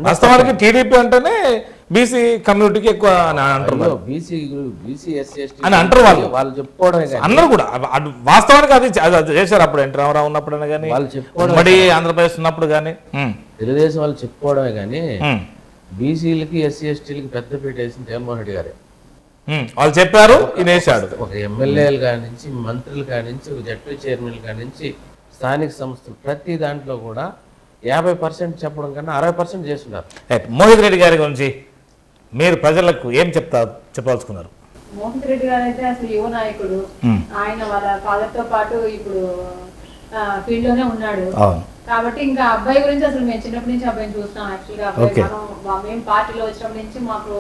వాస్తవానికి టీడీపీ అంటేనే బీసీ కమ్యూనిటీకి ఎక్కువ అంటారు, బీసీ ఎస్సీ ఎస్టీ అని అంటారు వాళ్ళు చెప్పుకోవడమే. అందరూ కూడా వాస్తవానికి అది చేశారు అప్పుడు ఎన్టీ రామారావు ఉన్నప్పుడైనా కానీ వాళ్ళు చెప్పుకోవడం, మడి ఆంధ్రప్రదేశ్ ఉన్నప్పుడు కానీ తెలుగుదేశం వాళ్ళు చెప్పుకోవడమే కానీ బీసీలకి ఎస్సీ ఎస్టీలకి పెద్దపీట వేసిన జగన్మోహన్ రెడ్డి గారే. వాళ్ళు చెప్పారు వేసాడు. ఒక ఎమ్మెల్యేలు కాడి నుంచి మంత్రులు కాడి నుంచి ఒక జడ్పీ చైర్మన్లు కాడి నుంచి స్థానిక సంస్థలు ప్రతి దాంట్లో కూడా 50% చెప్పడం కన్నా 60% చేస్తున్నారు. మోహిత్ రెడ్డి గారి గురించి మీరు ప్రజలకు ఏం చెప్పదలుచుకున్నారు? మోహన్ రెడ్డి గారు అయితే అసలు యువ నాయకుడు. ఆయన వాళ్ళ ఫాదర్ తో పాటు ఇప్పుడు ఫీల్డ్ లోనే ఉన్నాడు. కాబట్టి ఇంకా అబ్బాయి గురించి అసలు మేము చిన్నప్పటి నుంచి అబ్బాయిని చూస్తాం. యాక్చువల్గా అబ్బాయి మేము పార్టీలో వచ్చినప్పటి నుంచి మాకు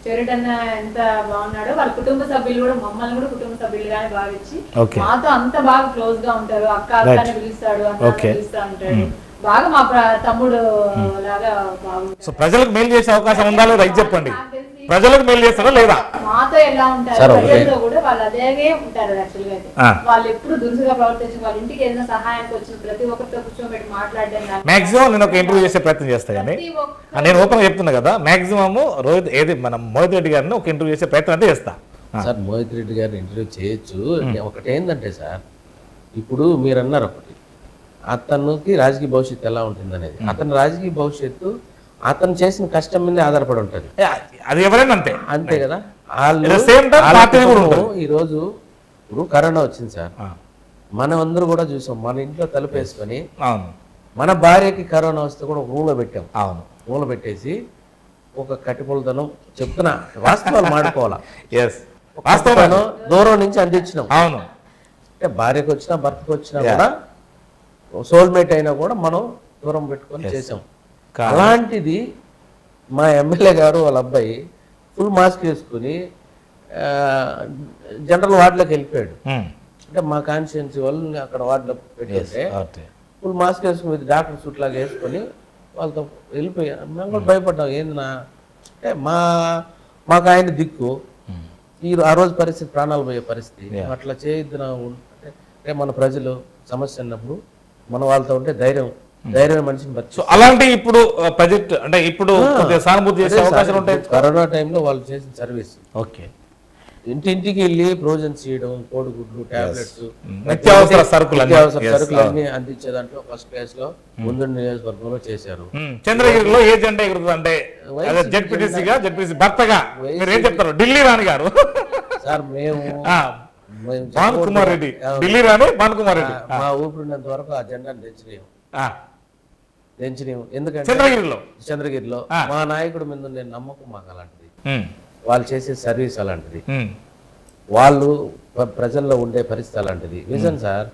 ఫేవరెట్ అన్న ఎంత బాగున్నాడో, వాళ్ళ కుటుంబ సభ్యులు కూడా మమ్మల్ని కూడా కుటుంబ సభ్యులుగానే భావించి మాతో అంత బాగా క్లోజ్ గా ఉంటారు. అక్క అక్కని పిలుస్తాడు, అన్న పిలుస్తా ఉంటాడు. బాగా మా తమ్ముడు లాగా బాగుంటాడు. ప్రజలకు మేలు చేసే అవకాశం ఉందా లేదా చెప్పండి. ప్రజలకు మేలు చేస్తారా లేదా? మాతో ఎలా ఉంటారు, ప్రజలతో కూడా వాళ్ళు అదేగే ఉంటారు. యాక్చువల్గా అయితే వాళ్ళు ఎప్పుడు దురుసుగా ప్రవర్తించి వాళ్ళ ఇంటికి ఏదైనా సహాయానికి వచ్చిన ప్రతి ఒక్కరితో కూర్చోబెట్టి మాట్లాడడం. మాక్సిమం నేను ఒక ఇంటర్వ్యూ చేసే ప్రయత్నం చేస్తాను కానీ నేను ఓపెన్ చెప్తున్నా కదా, మాక్సిమం రోహిత్ మనం మోహిత్ రెడ్డి గారిని ఒక ఇంటర్వ్యూ చేసే ప్రయత్నం అయితే చేస్తా. సార్ మోహిత్ రెడ్డి గారిని ఇంటర్వ్యూ చేయొచ్చు. ఒకటి ఏంటంటే సార్, ఇప్పుడు మీరు అన్నారు ఒకటి, అతనికి రాజకీయ భవిష్యత్తు ఎలా ఉంటుంది అనేది. అతని రాజకీయ భవిష్యత్తు అతను చేసిన కష్టం మీద ఆధారపడి ఉంటుంది. అది ఎవరైనా అంతే అంతే కదా. ఈరోజు ఇప్పుడు కరోనా వచ్చింది సార్, మనం అందరూ కూడా చూసాం. మన ఇంట్లో తలుపు వేసుకొని మన భార్యకి కరోనా వస్తే కూడా ఒక రూమ్ లో పెట్టాం. రూమ్ లో పెట్టేసి ఒక కట్టిపొలతనం చెప్తున్నా, వాస్తవాలు మాడుకోవాలా, దూరం నుంచి అందించినాం. అవును, అంటే భార్యకు వచ్చినా భర్తకు వచ్చినా కూడా సోల్మేట్ అయినా కూడా మనం దూరం పెట్టుకొని చేసాం. అలాంటిది మా ఎమ్మెల్యే గారు వాళ్ళ అబ్బాయి ఫుల్ మాస్క్ వేసుకుని జనరల్ వార్డులోకి వెళ్ళిపోయాడు. అంటే మా కాన్స్టిట్యున్సీ వాళ్ళు అక్కడ వార్డులో పెట్టేస్తే ఫుల్ మాస్క్ వేసుకుని డాక్టర్ సూట్ లాగా వేసుకొని వాళ్ళతో వెళ్ళిపోయారు. మేము కూడా భయపడ్డాం, ఏందినా అంటే మాకు ఆయన దిక్కు. ఆ రోజు పరిస్థితి ప్రాణాలు పోయే పరిస్థితి. అట్లా చేయొద్దు అంటే మన ప్రజలు సమస్య అన్నప్పుడు మన వాళ్ళతో ఉంటే ధైర్యం మనిషిని బతి. అలాంటి ఇప్పుడు ప్రాజెక్ట్ అంటే ఇప్పుడు సానుభూతి చేసే అవకాశాలు ఉంటాయి. కరోనా టైంలో వాళ్ళు చేసిన సర్వీస్ ఇంటింటికి వెళ్ళి ప్రోజన్స్ చేయడం, కోడిగుడ్లు, టాబ్లెట్స్, నిత్యావసర సరుకులు అన్ని అందించే దాంట్లో ఫస్ట్ క్లాస్ లో ముందు నియోజకవర్గంలో చేశారు. చంద్రగిరిలో ఏ జెండా ఎగురుతుందంటే జెడ్పీటీసీ భర్తగా మీరు ఏం చెప్తారు? ఢిల్లీ రాణి గారు సార్, మేము భాను కుమార్ రెడ్డి, ఢిల్లీ రాణి భాను కుమార్ రెడ్డి మా ఊపిరినంత వరకు ఆ జెండాను తెచ్చినాము. ఎందుకంటే చంద్రగిరిలో మా నాయకుడి మీద నేను నమ్మకం మాకు అలాంటిది, వాళ్ళు చేసే సర్వీస్ అలాంటిది, వాళ్ళు ప్రజల్లో ఉండే పరిస్థితి అలాంటిది. విజన్ సార్,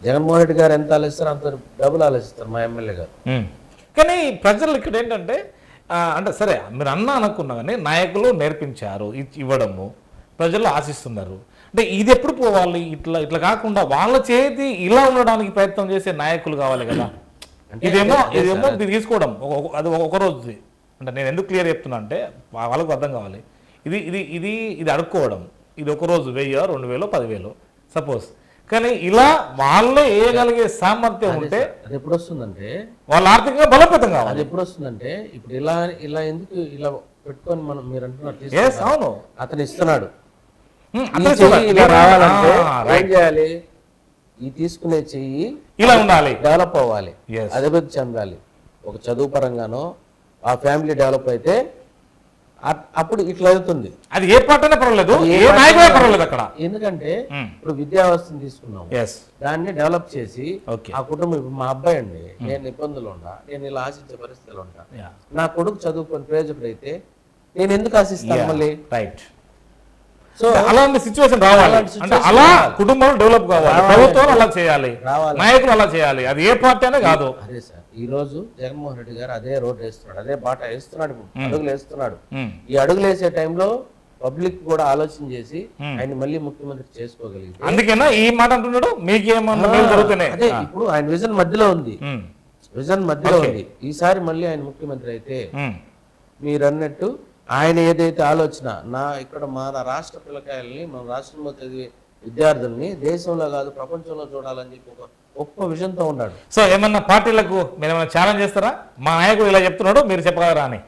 జగన్మోహన్ రెడ్డి గారు ఎంత ఆలోచిస్తారు అంత డబ్బులు ఆలోచిస్తారు మా ఎమ్మెల్యే గారు. కానీ ప్రజలు ఇక్కడ ఏంటంటే అంటే సరే మీరు అన్నా అనుకున్నా కానీ నాయకులు నేర్పించారు ఇవ్వడము, ప్రజలు ఆశిస్తున్నారు. అంటే ఇది ఎప్పుడు పోవాలి? ఇట్లా కాకుండా వాళ్ళ చేతి ఇలా ఉండడానికి ప్రయత్నం చేసే నాయకులు కావాలి కదా. ఇదేమో తీసుకోవడం అది ఒక రోజు. అంటే నేను ఎందుకు క్లియర్ చెప్తున్నా అంటే వాళ్ళకు అర్థం కావాలి. ఇది అడుక్కోవడం, ఇది ఒక రోజు 1000, 2000, 10,000 సపోజ్. కానీ ఇలా వాళ్ళే వేయగలిగే సామర్థ్యం ఉంటే అది ఎప్పుడు వస్తుందంటే వాళ్ళ ఆర్థికంగా బలోపేతం కావాలి. అది ఎప్పుడు వస్తుందంటే ఇప్పుడు ఇలా ఎందుకు ఇలా పెట్టుకొని మనం మీరు అంటున్నారు, అవును అతను ఇస్తున్నాడు, ఇలా రావాలంటే ఏం చేయాలి? ఈ తీసుకునే చెయ్యి ఇలా ఉండాలి, డెవలప్ అవ్వాలి, అభివృద్ధి చెందాలి. ఒక చదువు పరంగానో ఆ ఫ్యామిలీ డెవలప్ అయితే అప్పుడు ఇట్లా అవుతుంది. అది ఏ పార్టీ పర్వాలేదు, ఏ నాయకుడే పర్వాలేదు అక్కడ. ఎందుకంటే ఇప్పుడు విద్యా వ్యవస్థను తీసుకున్నాం, దాన్ని డెవలప్ చేసి ఆ కుటుంబం, ఇప్పుడు మా అబ్బాయి అండి, నేను ఇబ్బందులు ఉన్నా, నేను ఇలా ఆశించే పరిస్థితులు ఉంటా, నా కొడుకు చదువుకొని ప్రయోజకుడు అయితే నేను ఎందుకు ఆశిస్తాను మళ్ళీ? రైట్. సో అలాంటి సిచ్యువేషన్ రావాలి, అంటే అలా కుటుంబాలు డెవలప్ కావాలి, ప్రభుత్వాలు అలా చేయాలి, నాయకులు అలా చేయాలి. అది ఏ పార్టీ అనే కాదు. అదే సార్, ఈ రోజు జగన్మోహన్ రెడ్డి గారు అదే రోడ్ వేస్తున్నాడు, అదే బాట వేస్తున్నాడు, అడుగులు వేస్తున్నాడు. ఈ అడుగులు వేసే టైంలో పబ్లిక్ కూడా ఆలోచన చేసి ఆయన మళ్ళీ ముఖ్యమంత్రి చేసుకోగలిగింది. అందుకేనా ఈ మాట అంటున్నాడు, మీకేమన్నా జరుగుతున్నాయి. అదే ఇప్పుడు ఆయన విజన్ మధ్యలో ఉంది, ఈసారి మళ్ళీ ఆయన ముఖ్యమంత్రి అయితే మీరు అన్నట్టు ఆయన ఏదైతే ఆలోచన, ఇక్కడ మన రాష్ట్ర పిల్లకాయల్ని, మన రాష్ట్రంలో చదివే విద్యార్థుల్ని దేశంలో కాదు ప్రపంచంలో చూడాలని చెప్పి ఒక గొప్ప విజన్తో ఉన్నాడు. సో ఏమన్నా పార్టీలకు మీరు ఏమైనా ఛాలెంజ్ చేస్తారా? మా నాయకుడు ఇలా చెప్తున్నాడు, మీరు చెప్పగలరా అని?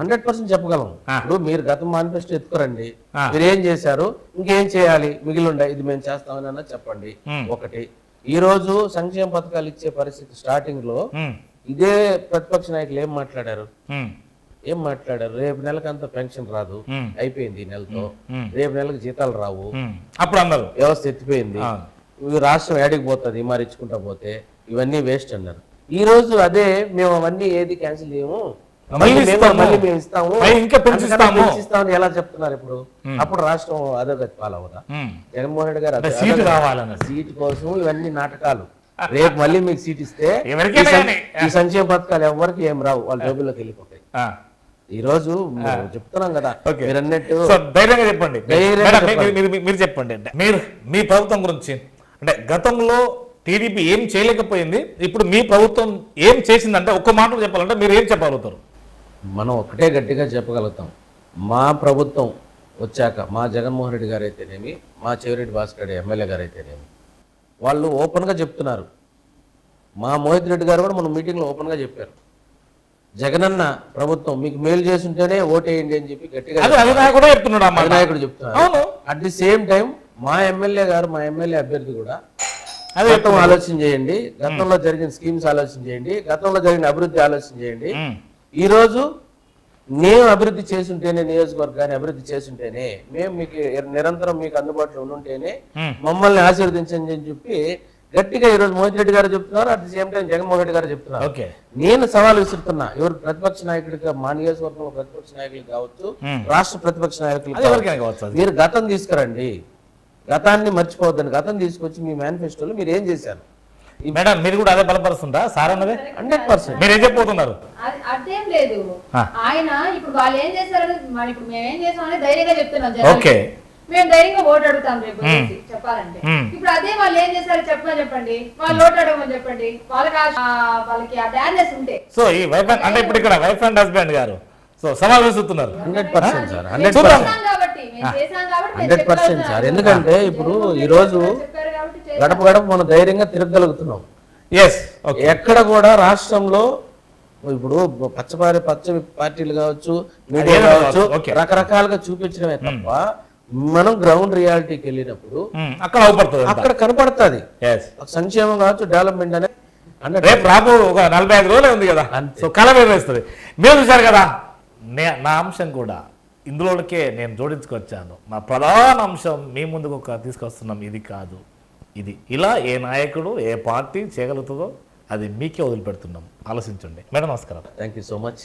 100% చెప్పగలం. ఇప్పుడు మీరు గత మేనిఫెస్టో ఎత్తుకోరండి, మీరు ఏం చేశారు, ఇంకేం చేయాలి, మిగిలిండే ఇది మేము చేస్తామని అన్న చెప్పండి. ఒకటి, ఈ రోజు సంక్షేమ పథకాలు ఇచ్చే పరిస్థితి స్టార్టింగ్ లో ఇదే ప్రతిపక్ష నాయకులు ఏం మాట్లాడారు? రేపు నెలకు అంత పెన్షన్ రాదు, అయిపోయింది ఈ నెలతో, రేపు నెలకు జీతాలు రావు, అప్పుడు అన్నారు వ్యవస్థ ఎత్తిపోయింది, రాష్ట్రం ఏడికి పోతుంది మరి ఇచ్చుకుంటా పోతే, ఇవన్నీ వేస్ట్ అన్నారు. ఈ రోజు అదే మేము అవన్నీ ఏది క్యాన్సిల్ చేయము, మళ్ళీ ఇస్తాము, మళ్ళీ మేము ఇస్తాము, పై ఇంకా పెంచిస్తాము పెంచిస్తామని ఎలా చెప్తున్నారు ఇప్పుడు? అప్పుడు రాష్ట్రం అధోగతి పాలవుదా? జగన్మోహన్ రెడ్డి గారు సీటు కావాలన్న సీటు కోసం ఇవన్నీ నాటకాలు. రేపు మళ్ళీ మీకు సీట్ ఇస్తే ఈ సంక్షేమ పథకాలు ఎవరికి ఏం రావు, వాళ్ళ జోబుల్లోకి వెళ్ళిపోతాయి. ఈ రోజు చెప్తున్నాం కదా, మీరు అన్నట్టు ధైర్యంగా చెప్పండి. మీరు చెప్పండి అంటే మీ ప్రభుత్వం గురించి, అంటే గతంలో టీడీపీ ఏం చేయలేకపోయింది, ఇప్పుడు మీ ప్రభుత్వం ఏం చేసిందంటే ఒక్క మాటలో చెప్పాలంటే మీరు ఏం చెప్పగలుగుతారు? మనం ఒకటే గట్టిగా చెప్పగలుగుతాం, మా ప్రభుత్వం వచ్చాక మా జగన్మోహన్ రెడ్డి గారు అయితేనేమి, మా చెవిరెడ్డి భాస్కర్ రెడ్డి ఎమ్మెల్యే గారు అయితేనేమి, వాళ్ళు ఓపెన్గా చెప్తున్నారు. మా మోహిత్ రెడ్డి గారు కూడా మన మీటింగ్లో ఓపెన్గా చెప్పారు, జగనన్న ప్రభుత్వం మీకు మేలు చేస్తుంటేనే ఓటేయండి అని చెప్పి గట్టిగా అధినాయకుడు చెప్తున్నారు. అట్ ది సేమ్ టైం మా ఎమ్మెల్యే గారు, మా ఎమ్మెల్యే అభ్యర్థి కూడా గతం ఆలోచన చేయండి, గతంలో జరిగిన స్కీమ్స్ ఆలోచన చేయండి, గతంలో జరిగిన అభివృద్ధి ఆలోచన చేయండి. ఈ రోజు నేను అభివృద్ధి చేస్తుంటేనే, నియోజకవర్గాన్ని అభివృద్ధి చేస్తుంటేనే, మేము మీకు నిరంతరం మీకు అందుబాటులో ఉంటేనే మమ్మల్ని ఆశీర్వదించండి అని చెప్పి గట్టిగా ఈ రోజు మోహిత్ రెడ్డి గారు చెప్తున్నారు. At the same time Jaganmohan Reddy గారు చెప్తున్నారు. నేను సవాల్ విసురుతున్నా, ఎవరు ప్రతిపక్ష నాయకుడిగా, మా నియోజకవర్గంలో ప్రతిపక్ష నాయకులు కావచ్చు, రాష్ట్ర ప్రతిపక్ష నాయకులు, మీరు గతం తీసుకురండి, గతాన్ని మర్చిపోవద్దని. గతం తీసుకొచ్చి మీ మేనిఫెస్టోలో మీరు ఏం చేశారు? మేడం మీరు కూడా అదే బలపరుస్తుందా సార్ అన్నదే? 100% మీరు ఏం చెప్పబోతున్నారు? అదేం లేదు, ఆయన ఇప్పుడు వాళ్ళు ఏం చేశారు, ఇప్పుడు మేము ఏం చేసామని ధైర్యంగా చెప్తున్నాం. మేము ధైర్యంగా ఓటు అడుగుతాం రేపు చెప్పాలంటే. ఇప్పుడు అదే వాళ్ళు ఏం చేశారు చెప్పండి, వాళ్ళు ఓటు అడగమని చెప్పండి, వాళ్ళకి ఆ డాన్స్ ఉంటే. సో ఈ వైఫ్ అంటే ఇప్పుడు ఇక్కడ వైఫ్ అండ్ హస్బెండ్ గారు సో సవాల్ విసురుతున్నారు. 100% సార్, 100% సార్. ఎందుకంటే ఇప్పుడు ఈ రోజు గడప గడప మనం ధైర్యంగా తిరగగలుగుతున్నాం. ఎక్కడ కూడా రాష్ట్రంలో ఇప్పుడు పచ్చ పార్టీలు కావచ్చు, మీడియా కావచ్చు, రకరకాలుగా చూపించడమే తప్ప మనం గ్రౌండ్ రియాలిటీకి వెళ్ళినప్పుడు అక్కడ కనపడుతుంది సంక్షేమం కావచ్చు, డెవలప్మెంట్ అనేది. రేపు రాబో ఒక 45 రోజులే ఉంది కదా, సో కళ వేస్తుంది. మీరు చూసారు కదా, నా అంశం కూడా ఇందులోకే నేను జోడించుకొచ్చాను. నా ప్రధాన అంశం మీ ముందుకు తీసుకొస్తున్నాం. ఇది కాదు, ఇది ఇలా ఏ నాయకుడు ఏ పార్టీ చేయగలుగుతుందో అది మీకే వదిలిపెడుతున్నాం. ఆలోచించండి. మేడం నమస్కారం. Thank you so much.